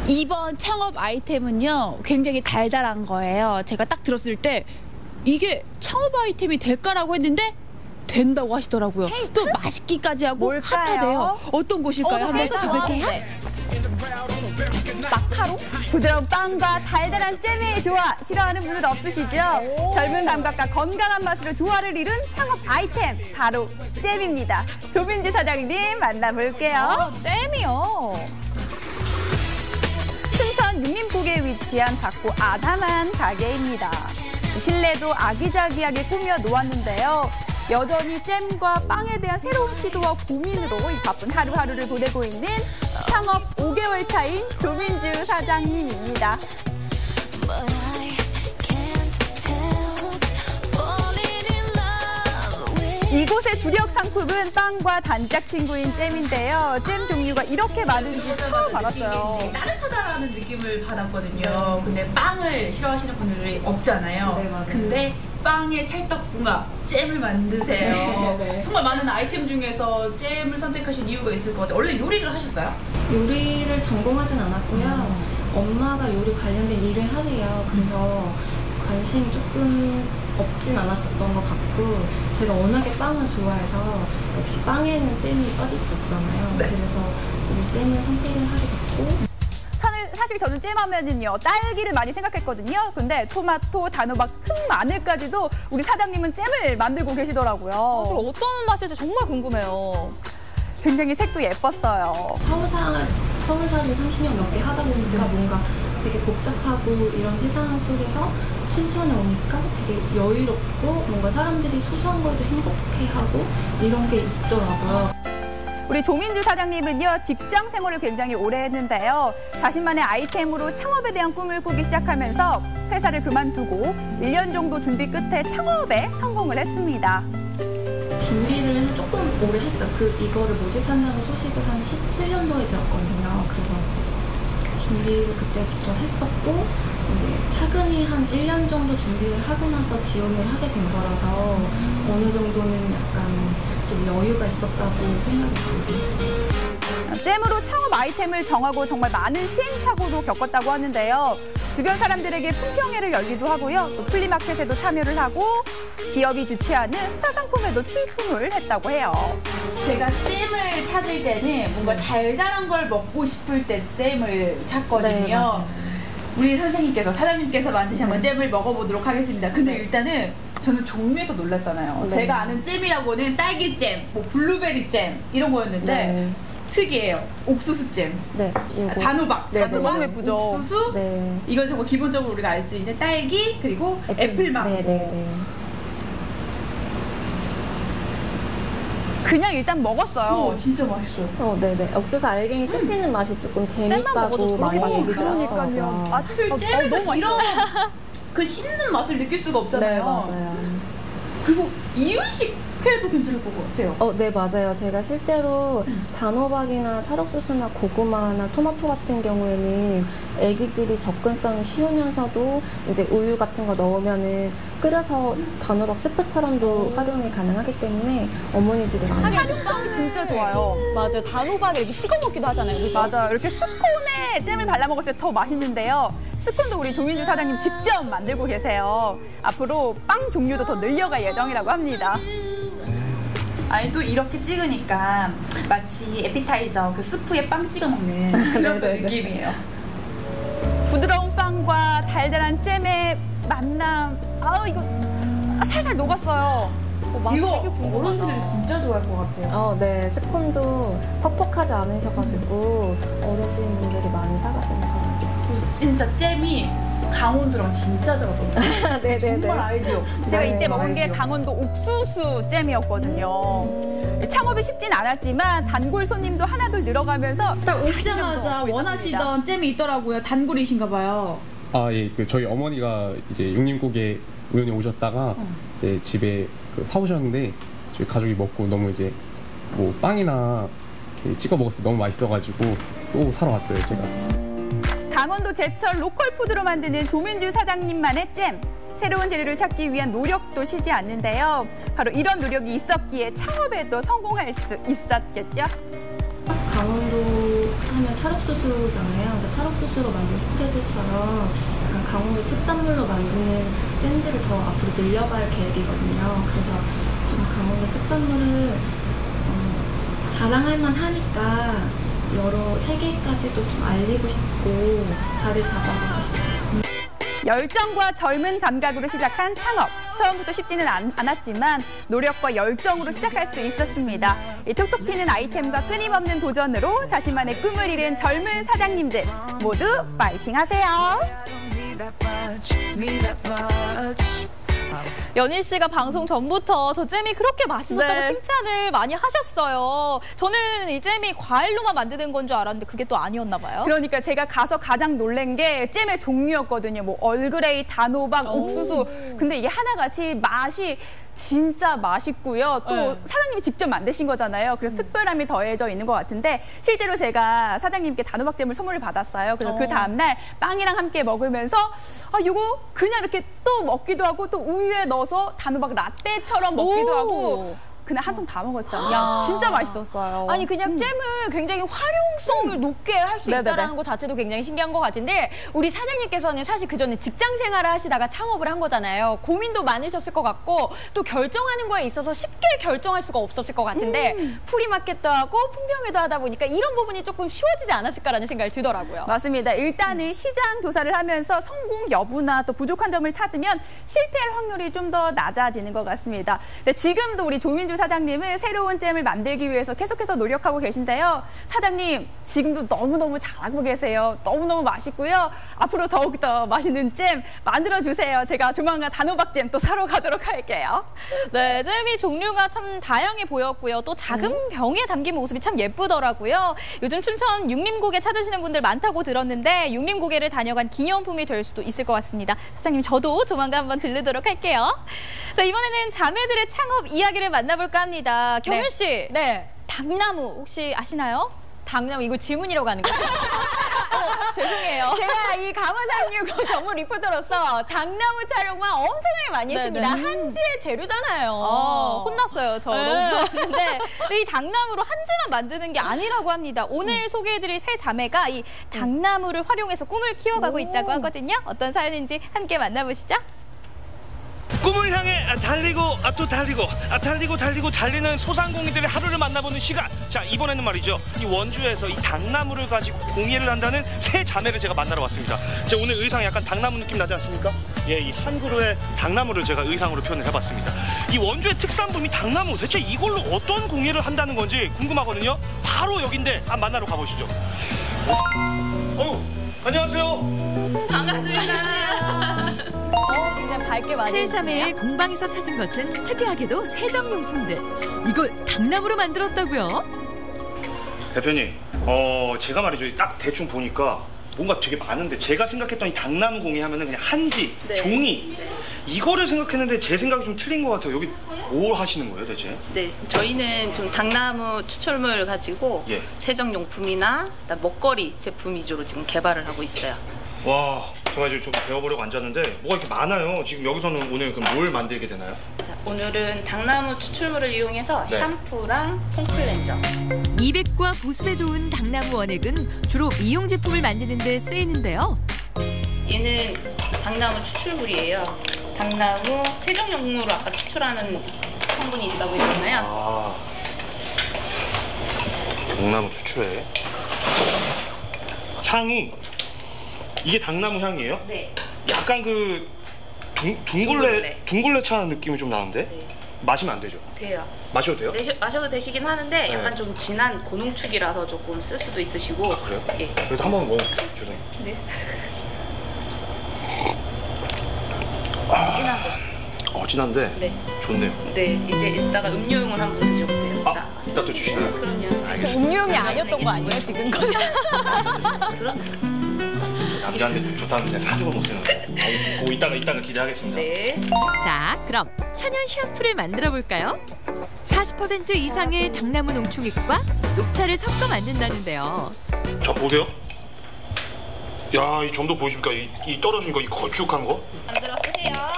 이번 창업 아이템은요, 굉장히 달달한 거예요. 제가 딱 들었을 때 이게 창업 아이템이 될까라고 했는데 된다고 하시더라고요. 케이크? 또 맛있기까지 하고 뭘까요? 핫하대요. 어떤 곳일까요? 한번 가볼게요. 마카롱? 부드러운 빵과 달달한 잼의 조화 싫어하는 분은 없으시죠? 젊은 감각과 건강한 맛으로 조화를 이룬 창업 아이템 바로 잼입니다. 조민지 사장님 만나볼게요. 잼이요. 춘천 육림고개에 위치한 작고 아담한 가게입니다. 실내도 아기자기하게 꾸며 놓았는데요. 여전히 잼과 빵에 대한 새로운 시도와 고민으로 이 바쁜 하루하루를 보내고 있는 창업 5개월 차인 조민주 사장님입니다. 이곳의 주력 상품은 빵과 단짝 친구인 잼인데요. 잼 종류가 이렇게 많은지 처음 알았어요. 따뜻하다라는 느낌을 받았거든요. 근데 빵을 싫어하시는 분들이 없잖아요. 네, 맞아요. 근데 빵에 찰떡궁합 잼을 만드세요. 네. 정말 많은 아이템 중에서 잼을 선택하신 이유가 있을 것 같아요. 원래 요리를 하셨어요? 요리를 전공하진 않았고요. 엄마가 요리 관련된 일을 하세요. 그래서 관심이 조금 없진 않았었던 것 같고, 제가 워낙에 빵을 좋아해서 역시 빵에는 잼이 빠질 수 없잖아요. 네. 그래서 좀 잼을 선택을 하게 됐고. 사실 저는 잼하면은요 딸기를 많이 생각했거든요. 근데 토마토, 단호박, 흑마늘까지도 우리 사장님은 잼을 만들고 계시더라고요. 어떤 맛일지 정말 궁금해요. 굉장히 색도 예뻤어요. 서울살이 30년 넘게 하다 보니까 뭔가 되게 복잡하고 이런 세상 속에서 춘천에 오니까 되게 여유롭고 뭔가 사람들이 소소한 거에도 행복해하고 이런 게 있더라고요. 우리 조민주 사장님은요 직장 생활을 굉장히 오래 했는데요. 자신만의 아이템으로 창업에 대한 꿈을 꾸기 시작하면서 회사를 그만두고 1년 정도 준비 끝에 창업에 성공을 했습니다. 준비를 조금 오래 했어요. 이거를 모집한다는 소식을 한 17년도에 들었거든요. 그래서 준비를 그때부터 했었고, 이제 차근히 한 1년 정도 준비를 하고 나서 지원을 하게 된 거라서 어느 정도는 약간 좀 여유가 있었다고 생각이 들어요. 잼으로 창업 아이템을 정하고 정말 많은 시행착오도 겪었다고 하는데요. 주변 사람들에게 품평회를 열기도 하고요. 또 플리마켓에도 참여를 하고 기업이 주최하는 스타 상품에도 출품을 했다고 해요. 제가 잼을 찾을 때는 뭔가 달달한 걸 먹고 싶을 때 잼을 찾거든요. 우리 선생님께서, 사장님께서 만드신 한번 잼을 먹어보도록 하겠습니다. 근데 일단은 저는 종류에서 놀랐잖아요. 네. 제가 아는 잼이라고는 딸기잼, 뭐 블루베리 잼 이런 거였는데 네. 특이해요. 옥수수잼, 네, 단호박, 너무 예쁘죠. 옥수수, 네. 이건 정말 기본적으로 우리가 알 수 있는 딸기, 그리고 애플망고. 그냥 일단 먹었어요. 진짜 맛있어요. 네네. 옥수수 알갱이 씹히는 맛이 조금 재밌다고 많이 그러니까요. 사실 잼에서 이런 그 씹는 맛을 느낄 수가 없잖아요. 네, 맞아요. 그리고 이유식회도 괜찮을 것 같아요. 네, 맞아요. 제가 실제로 단호박이나 찰옥수수나 고구마나 토마토 같은 경우에는 애기들이 접근성이 쉬우면서도 이제 우유 같은 거 넣으면은 끓여서 단호박 스프처럼도 활용이 가능하기 때문에 어머니들이 많이 활용성이 진짜 좋아요. 맞아요. 단호박에 이렇게 찍어 먹기도 하잖아요. 그렇죠? 맞아요. 이렇게 스콘에 잼을 발라 먹을 때 더 맛있는데요. 스콘도 우리 조민주 사장님 직접 만들고 계세요. 앞으로 빵 종류도 더 늘려갈 예정이라고 합니다. 아니 또 이렇게 찍으니까 마치 에피타이저 그 스프에 빵 찍어 먹는 그런 느낌이에요. 부드러운 빵과 달달한 잼의 만남. 이거 살살 녹았어요. 이거 어른들이 진짜 좋아할 것 같아요. 네, 스콘도 퍽퍽하지 않으셔가지고 어르신분들이 많이 사가시는 강아지예요. 진짜 잼이 강원도랑 진짜 잘 어울려요. 네네네. 정말 아이디어. 제가 이때 먹은 게 강원도 옥수수 잼이었거든요. 창업이 쉽진 않았지만 단골 손님도 하나둘 늘어가면서 딱 오시자마자 원하시던 잼이 있더라고요. 단골이신가 봐요. 예, 저희 어머니가 이제 육림고개 우연히 오셨다가 이제 집에 사오셨는데 저희 가족이 먹고 너무 이제 뭐 빵이나 이렇게 찍어 먹었을 때 너무 맛있어가지고 또 사러 왔어요, 제가. 강원도 제철 로컬 푸드로 만드는 조민주 사장님만의 잼. 새로운 재료를 찾기 위한 노력도 쉬지 않는데요. 바로 이런 노력이 있었기에 창업에도 성공할 수 있었겠죠? 강원도 하면 찰옥수수잖아요. 그래서 찰옥수수로 만든 스프레드처럼 약간 강원도 특산물로 만드는 잼들을 더 앞으로 늘려갈 계획이거든요. 그래서 좀 강원도 특산물을 자랑할 만하니까 여러 세계까지도 좀 알리고 싶고 자리 잡아가고 싶어요. 열정과 젊은 감각으로 시작한 창업. 처음부터 쉽지는 않았지만 노력과 열정으로 시작할 수 있었습니다. 이 톡톡 튀는 아이템과 끊임없는 도전으로 자신만의 꿈을 이룬 젊은 사장님들 모두 파이팅 하세요. 연희 씨가 방송 전부터 저 잼이 그렇게 맛있었다고 칭찬을 많이 하셨어요. 저는 이 잼이 과일로만 만드는 건 줄 알았는데 그게 또 아니었나 봐요. 그러니까 제가 가서 가장 놀란 게 잼의 종류였거든요. 뭐 얼그레이, 단호박, 옥수수. 근데 이게 하나같이 맛이 진짜 맛있고요. 또 사장님이 직접 만드신 거잖아요. 그래서 특별함이 더해져 있는 것 같은데 실제로 제가 사장님께 단호박잼을 선물을 받았어요. 그래서 그 다음날 빵이랑 함께 먹으면서 이거 그냥 이렇게 또 먹기도 하고 또 우유에 넣어서 단호박 라떼처럼 먹기도 하고 그냥 한 통 다 먹었잖아요. 진짜 맛있었어요. 아니 그냥 잼을 굉장히 활용성을 높게 할 수 있다는 것 자체도 굉장히 신기한 것 같은데 우리 사장님께서는 사실 그전에 직장 생활을 하시다가 창업을 한 거잖아요. 고민도 많으셨을 것 같고 또 결정하는 거에 있어서 쉽게 결정할 수가 없었을 것 같은데 프리마켓도 하고 품평회도 하다 보니까 이런 부분이 조금 쉬워지지 않았을까라는 생각이 들더라고요. 맞습니다. 일단은 시장 조사를 하면서 성공 여부나 또 부족한 점을 찾으면 실패할 확률이 좀 더 낮아지는 것 같습니다. 네, 지금도 우리 조민주 사장님은 새로운 잼을 만들기 위해서 계속해서 노력하고 계신데요. 사장님, 지금도 너무너무 잘하고 계세요. 너무너무 맛있고요. 앞으로 더욱더 맛있는 잼 만들어주세요. 제가 조만간 단호박잼 또 사러 가도록 할게요. 네, 잼이 종류가 참 다양해 보였고요. 또 작은 병에 담긴 모습이 참 예쁘더라고요. 요즘 춘천 육림고개 찾으시는 분들 많다고 들었는데 육림고개를 다녀간 기념품이 될 수도 있을 것 같습니다. 사장님, 저도 조만간 한번 들르도록 할게요. 자, 이번에는 자매들의 창업 이야기를 만나볼까 합니다. 경윤 씨, 당나무 혹시 아시나요? 당나무 이거 질문이라고 하는 거죠? 죄송해요. 제가 이 강원365 전문 리포터로서 당나무 촬영만 엄청나게 많이 했습니다. 한지의 재료잖아요. 혼났어요. 저 너무 무서웠는데 이 당나무로 한지만 만드는 게 아니라고 합니다. 오늘 소개해드릴 세 자매가 이 당나무를 활용해서 꿈을 키워가고 있다고 하거든요. 어떤 사연인지 함께 만나보시죠. 꿈을 향해 달리고 또 달리고 달리고 달리는 소상공인들의 하루를 만나보는 시간. 자, 이번에는 말이죠, 이 원주에서 이 당나무를 가지고 공예를 한다는 세 자매를 제가 만나러 왔습니다. 제 오늘 의상 약간 당나무 느낌 나지 않습니까? 예, 이 한 그루의 당나무를 제가 의상으로 표현을 해봤습니다. 이 원주의 특산품이 당나무, 대체 이걸로 어떤 공예를 한다는 건지 궁금하거든요. 바로 여긴데 만나러 가보시죠. 안녕하세요. 반갑습니다. 굉장히 밝게 많이 실자매의 공방에서 찾은 것은 특이하게도 세정용품들. 이걸 당나무로 만들었다고요? 대표님, 제가 말이죠, 딱 대충 보니까 뭔가 되게 많은데 제가 생각했던 이 당나무 공예 하면은 그냥 한지, 종이 이거를 생각했는데 제 생각이 좀 틀린 것 같아요. 여기 뭘 하시는 거예요, 대체? 네, 저희는 좀 당나무 추출물을 가지고 세정용품이나 먹거리 제품 위주로 지금 개발을 하고 있어요. 와, 정말 좀 배워보려고 앉았는데 뭐가 이렇게 많아요. 지금 여기서는 오늘 그럼 뭘 만들게 되나요? 자, 오늘은 당나무 추출물을 이용해서 샴푸랑 폼클렌저. 미백과 보습에 좋은 당나무 원액은 주로 미용 제품을 만드는 데 쓰이는데요. 얘는 당나무 추출물이에요. 당나무 세정용으로 아까 추출하는 성분이 있다고 했잖아요. 당나무 추출해. 향이 이게 당나무 향이에요? 네. 약간 그 둥글레차 느낌이 좀 나는데? 마시면 안 되죠? 돼요. 마셔도 돼요? 마셔도 되시긴 하는데 네. 약간 좀 진한 고농축이라서 조금 쓸 수도 있으시고. 그래요? 예. 그래도 한번 먹어볼게요. 죄송해요. 네. 진하죠? 진한데 네. 좋네요. 네, 이제 이따가 음료용을 한번 드셔보세요. 이따 또 주시나요? 그럼요. 알겠습니다. 음료용이 아니었던 거 아니에요, 지금? 남자한테 좋다는 그냥 사주고 못 쓰는 거예요. 알겠습니다. 이따가 기대하겠습니다. 네. 자, 그럼 천연 샴푸를 만들어 볼까요? 40% 이상의 당나무 농축액과 녹차를 섞어 만든다는데요. 자, 보세요. 야, 이 점도 보이십니까? 이 떨어진 거, 이 걸쭉한 거? 만들어 쓰세요.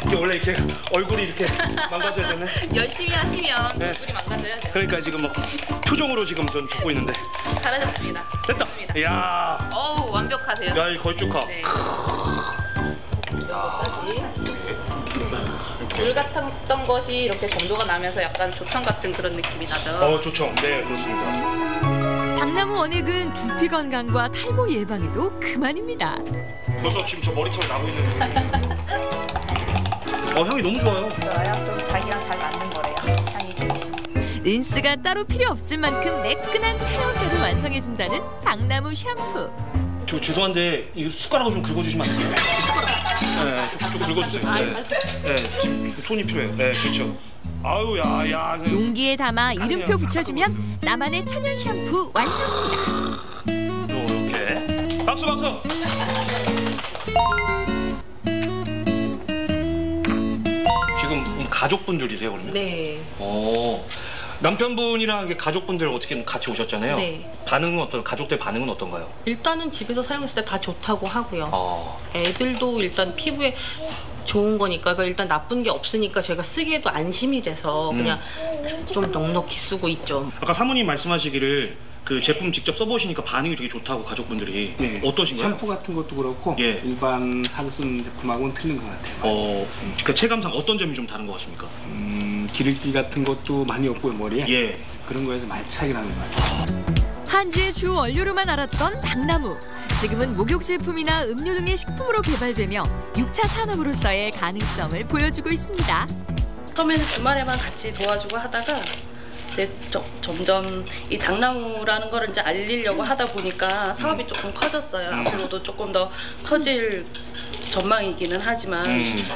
이게 원래 이렇게 얼굴이 이렇게 망가져야 되네. 열심히 하시면 네. 얼굴이 망가져야죠. 그러니까 지금 뭐 표정으로 지금 좀 적고 있는데. 잘하셨습니다. 됐다. 이야. 어우, 완벽하세요. 야, 이 걸쭉함. 네. 이 정도까지. 물 같았던 것이 이렇게 점도가 나면서 약간 조청 같은 그런 느낌이 나죠. 조청. 네, 그렇습니다. 당나무 원액은 두피 건강과 탈모 예방에도 그만입니다. 벌써 지금 저 머리털 나고 있는데. 향이 너무 좋아요. 좋아요. 좀 자기랑 잘 맞는 거래요. 향이 좋으시고. 린스가 따로 필요 없을 만큼 매끈한 헤어결을 완성해준다는 당나무 샴푸. 저 죄송한데 이 숟가락을 좀 긁어주시면 안 될까요? 네, 좀 긁어주세요. 네, 지금 손이 필요해요. 네, 그렇죠. 아유, 야. 용기에 담아 이름표 붙여주면 나만의 천연 샴푸 완성입니다. 이렇게 박수. 지금 가족분들이세요, 그러면? 네. 남편분이랑 가족분들 어떻게 같이 오셨잖아요. 네. 가족들 반응은 어떤가요? 일단은 집에서 사용했을 때 다 좋다고 하고요. 애들도 일단 피부에 좋은 거니까 일단 나쁜 게 없으니까 제가 쓰기에도 안심이 돼서 그냥 좀 넉넉히 쓰고 있죠. 아까 사모님 말씀하시기를 그 제품 직접 써보시니까 반응이 되게 좋다고 가족분들이. 네. 어떠신가요? 샴푸 같은 것도 그렇고 일반 사서 쓰는 제품하고는 틀린 것 같아요. 그 체감상 어떤 점이 좀 다른 것 같습니까? 기름기 같은 것도 많이 없고요, 머리에. 그런 거에서 많이 차이가 나는 것 같아요. 한지의 주 원료로만 알았던 당나무. 지금은 목욕제품이나 음료 등의 식품으로 개발되며 6차 산업으로서의 가능성을 보여주고 있습니다. 처음에는 주말에만 같이 도와주고 하다가 이제 점점 이 당나무라는 걸 이제 알리려고 하다 보니까 사업이 조금 커졌어요. 앞으로도 조금 더 커질 전망이기는 하지만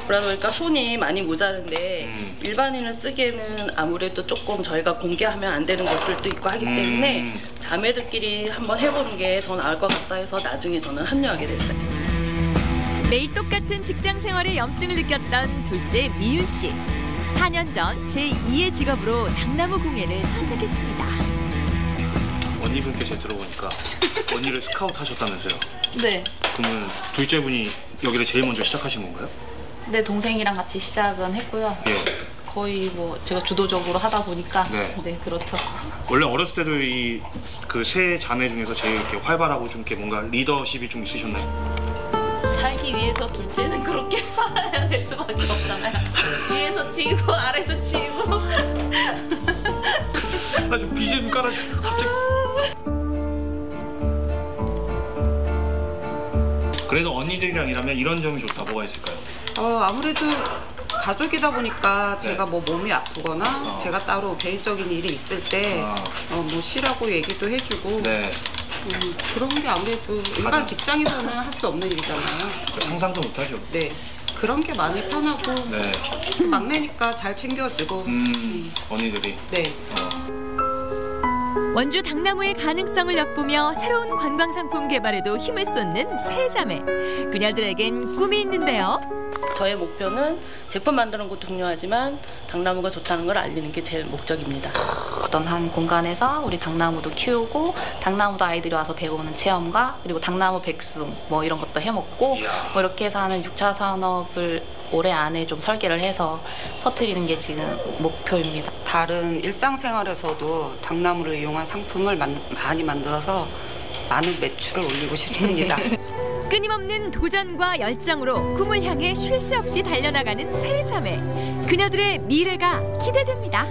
그러다 보니까 손이 많이 모자른데 일반인을 쓰기에는 아무래도 조금 저희가 공개하면 안 되는 것들도 있고 하기 때문에 자매들끼리 한번 해보는 게 더 나을 것 같다 해서 나중에 저는 합류하게 됐어요. 매일 똑같은 직장 생활에 염증을 느꼈던 둘째 미윤 씨. 4년 전 제2의 직업으로 당나무 공예를 선택했습니다. 언니분께서 들어보니까 언니를 스카우트 하셨다면서요? 네. 그러면 둘째 분이 여기를 제일 먼저 시작하신 건가요? 네, 동생이랑 같이 시작은 했고요. 거의 뭐 제가 주도적으로 하다 보니까 네, 그렇죠. 원래 어렸을 때도 이 그 세 자매 중에서 제일 이렇게 활발하고 좀 이렇게 뭔가 리더십이 좀 있으셨나요? 살기 위해서 둘째는 그렇게 살아야 될 수밖에 없잖아요. 위에서 치고 아래서 치고. 좀 BGM 깔아주세요. 갑자기. 그래도 언니들이랑 일하면 이런 점이 좋다. 뭐가 있을까요? 아무래도 가족이다 보니까 제가 뭐 몸이 아프거나 제가 따로 개인적인 일이 있을 때 뭐 쉬라고 얘기도 해주고 그런 게 아무래도 일반 직장에서는 할 수 없는 일이잖아요. 상상도 못하죠. 네. 그런 게 많이 편하고 막내니까 잘 챙겨주고 언니들이. 네. 원주 당나무의 가능성을 엿보며 새로운 관광 상품 개발에도 힘을 쏟는 세 자매. 그녀들에겐 꿈이 있는데요. 저의 목표는 제품 만드는 것도 중요하지만 당나무가 좋다는 걸 알리는 게 제 목적입니다. 어떤 한 공간에서 우리 당나무도 키우고 당나무도 아이들이 와서 배우는 체험과 그리고 당나무 백숙 뭐 이런 것도 해먹고 뭐 이렇게 해서 하는 6차 산업을 올해 안에 좀 설계를 해서 퍼뜨리는 게 지금 목표입니다. 다른 일상생활에서도 당나무를 이용한 상품을 많이 만들어서 많은 매출을 올리고 싶습니다. 끊임없는 도전과 열정으로 꿈을 향해 쉴 새 없이 달려나가는 세 자매. 그녀들의 미래가 기대됩니다.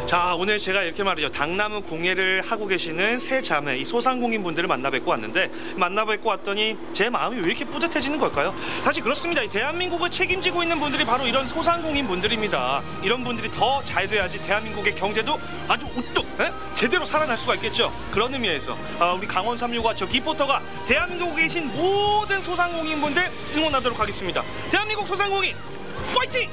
자, 자, 오늘 제가 이렇게 말이죠. 당나무 공예를 하고 계시는 세 자매, 이 소상공인 분들을 만나뵙고 왔는데, 만나뵙고 왔더니 제 마음이 왜 이렇게 뿌듯해지는 걸까요? 사실 그렇습니다. 이 대한민국을 책임지고 있는 분들이 바로 이런 소상공인 분들입니다. 이런 분들이 더 잘 돼야지 대한민국의 경제도 아주 우뚝 제대로 살아날 수가 있겠죠. 그런 의미에서 우리 강원 365와 저 기포터가 대한민국에 계신 모든 소상공인 분들 응원하도록 하겠습니다. 대한민국 소상공인 파이팅!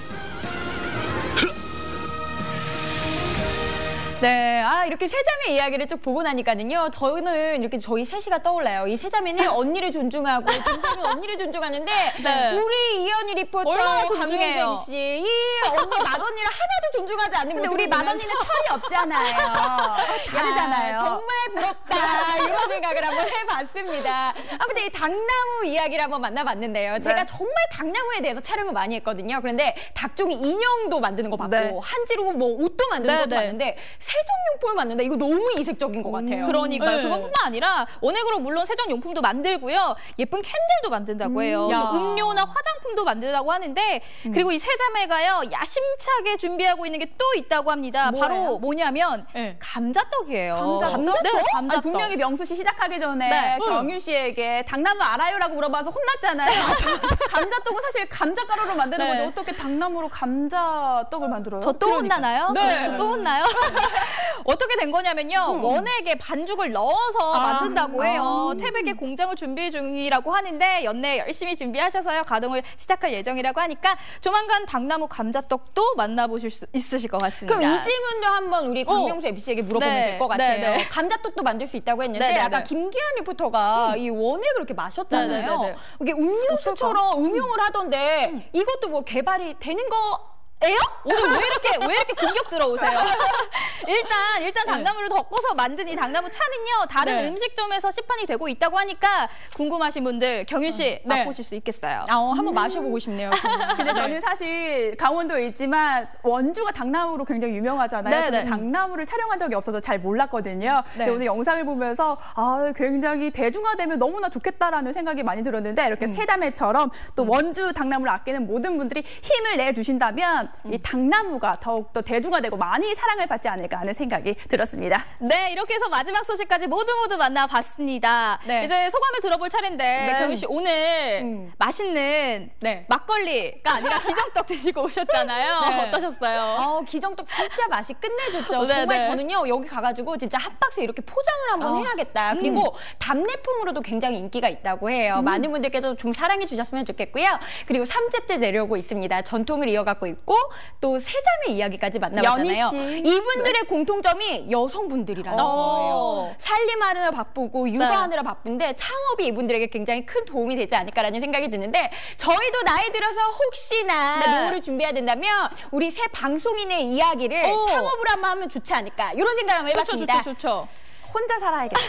네, 이렇게 세자매 이야기를 쭉 보고 나니까는요, 저는 이렇게 저희 셋이가 떠올라요. 이 세자매는 언니를 존중하고, 동생은 언니를 존중하는데, 네. 우리 이현희 리포터, 얼마나 존중해요. 강현정 씨, 이 언니 맏언니를 하나도 존중하지 않는 근데 우리 맏언니는 철이 없잖아요. 다르잖아요. 정말 부럽다. 이런 생각을 한번 해봤습니다. 아무튼 이 당나무 이야기를 한번 만나봤는데요. 제가 정말 당나무에 대해서 촬영을 많이 했거든요. 그런데 닭종이 인형도 만드는 거 봤고, 한지로 뭐 옷도 만드는 것도 봤는데, 세정용품을 만든다. 이거 너무 이색적인 것 같아요. 그러니까요. 네. 그것뿐만 아니라 원액으로 물론 세정용품도 만들고요. 예쁜 캔들도 만든다고 해요. 또 음료나 화장품도 만든다고 하는데 그리고 이 세자매가요. 야심차게 준비하고 있는 게 또 있다고 합니다. 뭐예요? 바로 뭐냐면 감자떡이에요. 감자떡? 네, 감자떡. 분명히 명수 씨 시작하기 전에 네. 경유 씨에게 당나무 알아요라고 물어봐서 혼났잖아요. 감자떡은 사실 감자가루로 만드는 네. 거죠. 어떻게 당나무로 감자떡을 만들어요? 저 또 혼나나요? 네. 저 또 혼나요? 어떻게 된 거냐면요. 원액에 반죽을 넣어서 만든다고 해요. 태백에 공장을 준비 중이라고 하는데 연내 열심히 준비하셔서요. 가동을 시작할 예정이라고 하니까 조만간 당나무 감자떡도 만나보실 수 있으실 것 같습니다. 그럼 이 질문도 한번 우리 강명수 MC에게 물어보면 될 것 같아요. 감자떡도 만들 수 있다고 했는데 아까 김기한 리포터가 이 원액을 이렇게 마셨잖아요. 이게 음료수처럼 음용을 하던데 이것도 뭐 개발이 되는 거 오늘 왜 이렇게 공격 들어오세요? 일단 당나무를 덮어서 만든 이 당나무 차는요 다른 음식점에서 시판이 되고 있다고 하니까 궁금하신 분들 경윤 씨 맛보실 수 있겠어요. 한번 마셔보고 싶네요. 근데 저는 사실 강원도에 있지만 원주가 당나무로 굉장히 유명하잖아요. 저는 당나무를 촬영한 적이 없어서 잘 몰랐거든요. 근데 오늘 영상을 보면서 굉장히 대중화되면 너무나 좋겠다라는 생각이 많이 들었는데 이렇게 세자매처럼 또 원주 당나무를 아끼는 모든 분들이 힘을 내주신다면 이 당나무가 더욱더 대중화되고 많이 사랑을 받지 않을까 하는 생각이 들었습니다. 네, 이렇게 해서 마지막 소식까지 모두 만나봤습니다. 이제 소감을 들어볼 차례인데 경윤 씨 오늘 맛있는 막걸리가 아니라 기정떡 드시고 오셨잖아요. 어떠셨어요? 기정떡 진짜 맛이 끝내줬죠. 정말 저는요 여기 가가지고 진짜 한 박스 이렇게 포장을 한번 해야겠다. 그리고 답례품으로도 굉장히 인기가 있다고 해요. 많은 분들께서 좀 사랑해 주셨으면 좋겠고요. 그리고 3세째 내려오고 있습니다. 전통을 이어가고 있고 또 세자매 이야기까지 만나봤잖아요. 이분들의 공통점이 여성분들이라는 거예요. 살림하느라 바쁘고 육아하느라 바쁜데 창업이 이분들에게 굉장히 큰 도움이 되지 않을까라는 생각이 드는데 저희도 나이 들어서 혹시나 노후를 준비해야 된다면 우리 새 방송인의 이야기를 창업으로 한번 하면 좋지 않을까 이런 생각을 한번 해봤습니다. 좋죠. 혼자 살아야겠다.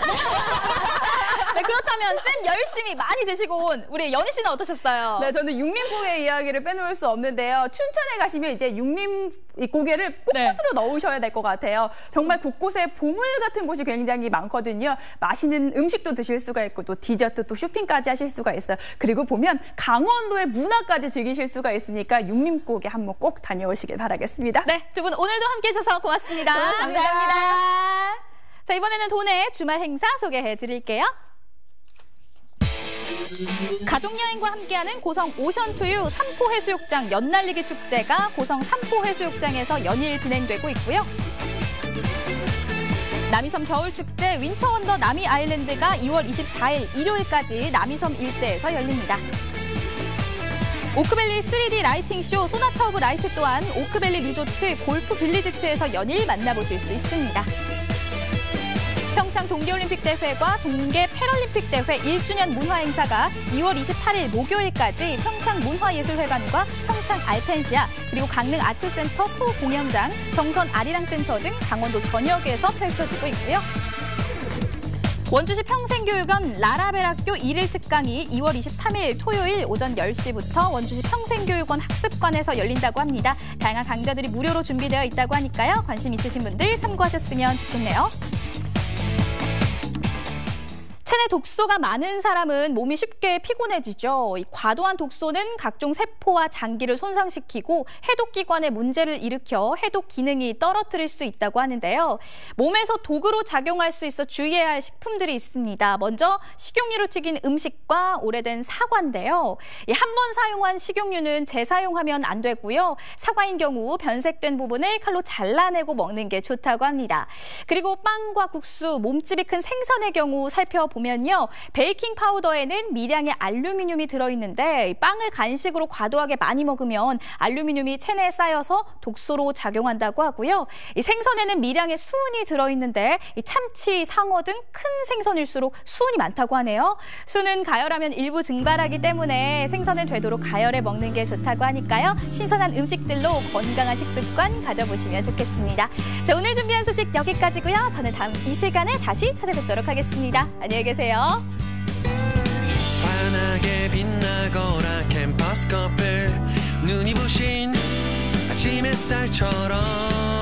네, 그렇다면 잼 열심히 많이 드시고 온 우리 연희 씨는 어떠셨어요? 네, 저는 육림고개 이야기를 빼놓을 수 없는데요. 춘천에 가시면 이제 육림고개를 곳곳으로 넣으셔야 될 것 같아요. 정말 곳곳에 보물 같은 곳이 굉장히 많거든요. 맛있는 음식도 드실 수가 있고 또 디저트 또 쇼핑까지 하실 수가 있어요. 그리고 보면 강원도의 문화까지 즐기실 수가 있으니까 육림고개 한번 꼭 다녀오시길 바라겠습니다. 네, 두 분 오늘도 함께 해주셔서 고맙습니다. 감사합니다. 자, 이번에는 도내 주말 행사 소개해 드릴게요. 가족여행과 함께하는 고성 오션투유 삼포해수욕장 연날리기 축제가 고성 삼포해수욕장에서 연일 진행되고 있고요. 남이섬 겨울축제 윈터원더 남이아일랜드가 2월 24일 일요일까지 남이섬 일대에서 열립니다. 오크밸리 3D 라이팅쇼 소나타 오브 라이트 또한 오크밸리 리조트 골프 빌리지트에서 연일 만나보실 수 있습니다. 평창 동계올림픽 대회과 동계 패럴림픽 대회 1주년 문화행사가 2월 28일 목요일까지 평창 문화예술회관과 평창 알펜시아 그리고 강릉 아트센터 소공연장, 정선 아리랑센터 등 강원도 전역에서 펼쳐지고 있고요. 원주시 평생교육원 라라벨학교 1일 특강이 2월 23일 토요일 오전 10시부터 원주시 평생교육원 학습관에서 열린다고 합니다. 다양한 강좌들이 무료로 준비되어 있다고 하니까요. 관심 있으신 분들 참고하셨으면 좋겠네요. 체내 독소가 많은 사람은 몸이 쉽게 피곤해지죠. 이 과도한 독소는 각종 세포와 장기를 손상시키고 해독기관에 문제를 일으켜 해독 기능이 떨어뜨릴 수 있다고 하는데요. 몸에서 독으로 작용할 수 있어 주의해야 할 식품들이 있습니다. 먼저 식용유로 튀긴 음식과 오래된 사과인데요. 한 번 사용한 식용유는 재사용하면 안 되고요. 사과인 경우 변색된 부분을 칼로 잘라내고 먹는 게 좋다고 합니다. 그리고 빵과 국수, 몸집이 큰 생선의 경우 살펴보면요. 베이킹 파우더에는 미량의 알루미늄이 들어있는데 빵을 간식으로 과도하게 많이 먹으면 알루미늄이 체내에 쌓여서 독소로 작용한다고 하고요. 이 생선에는 미량의 수은이 들어있는데 이 참치, 상어 등 큰 생선일수록 수은이 많다고 하네요. 수는 가열하면 일부 증발하기 때문에 생선은 되도록 가열해 먹는 게 좋다고 하니까요. 신선한 음식들로 건강한 식습관 가져보시면 좋겠습니다. 자, 오늘 준비한 소식 여기까지고요. 저는 다음 이 시간에 다시 찾아뵙도록 하겠습니다. 안녕히 계세요. 환하게 빛나거라 캠퍼스 커플 눈이 부신 아침 햇살처럼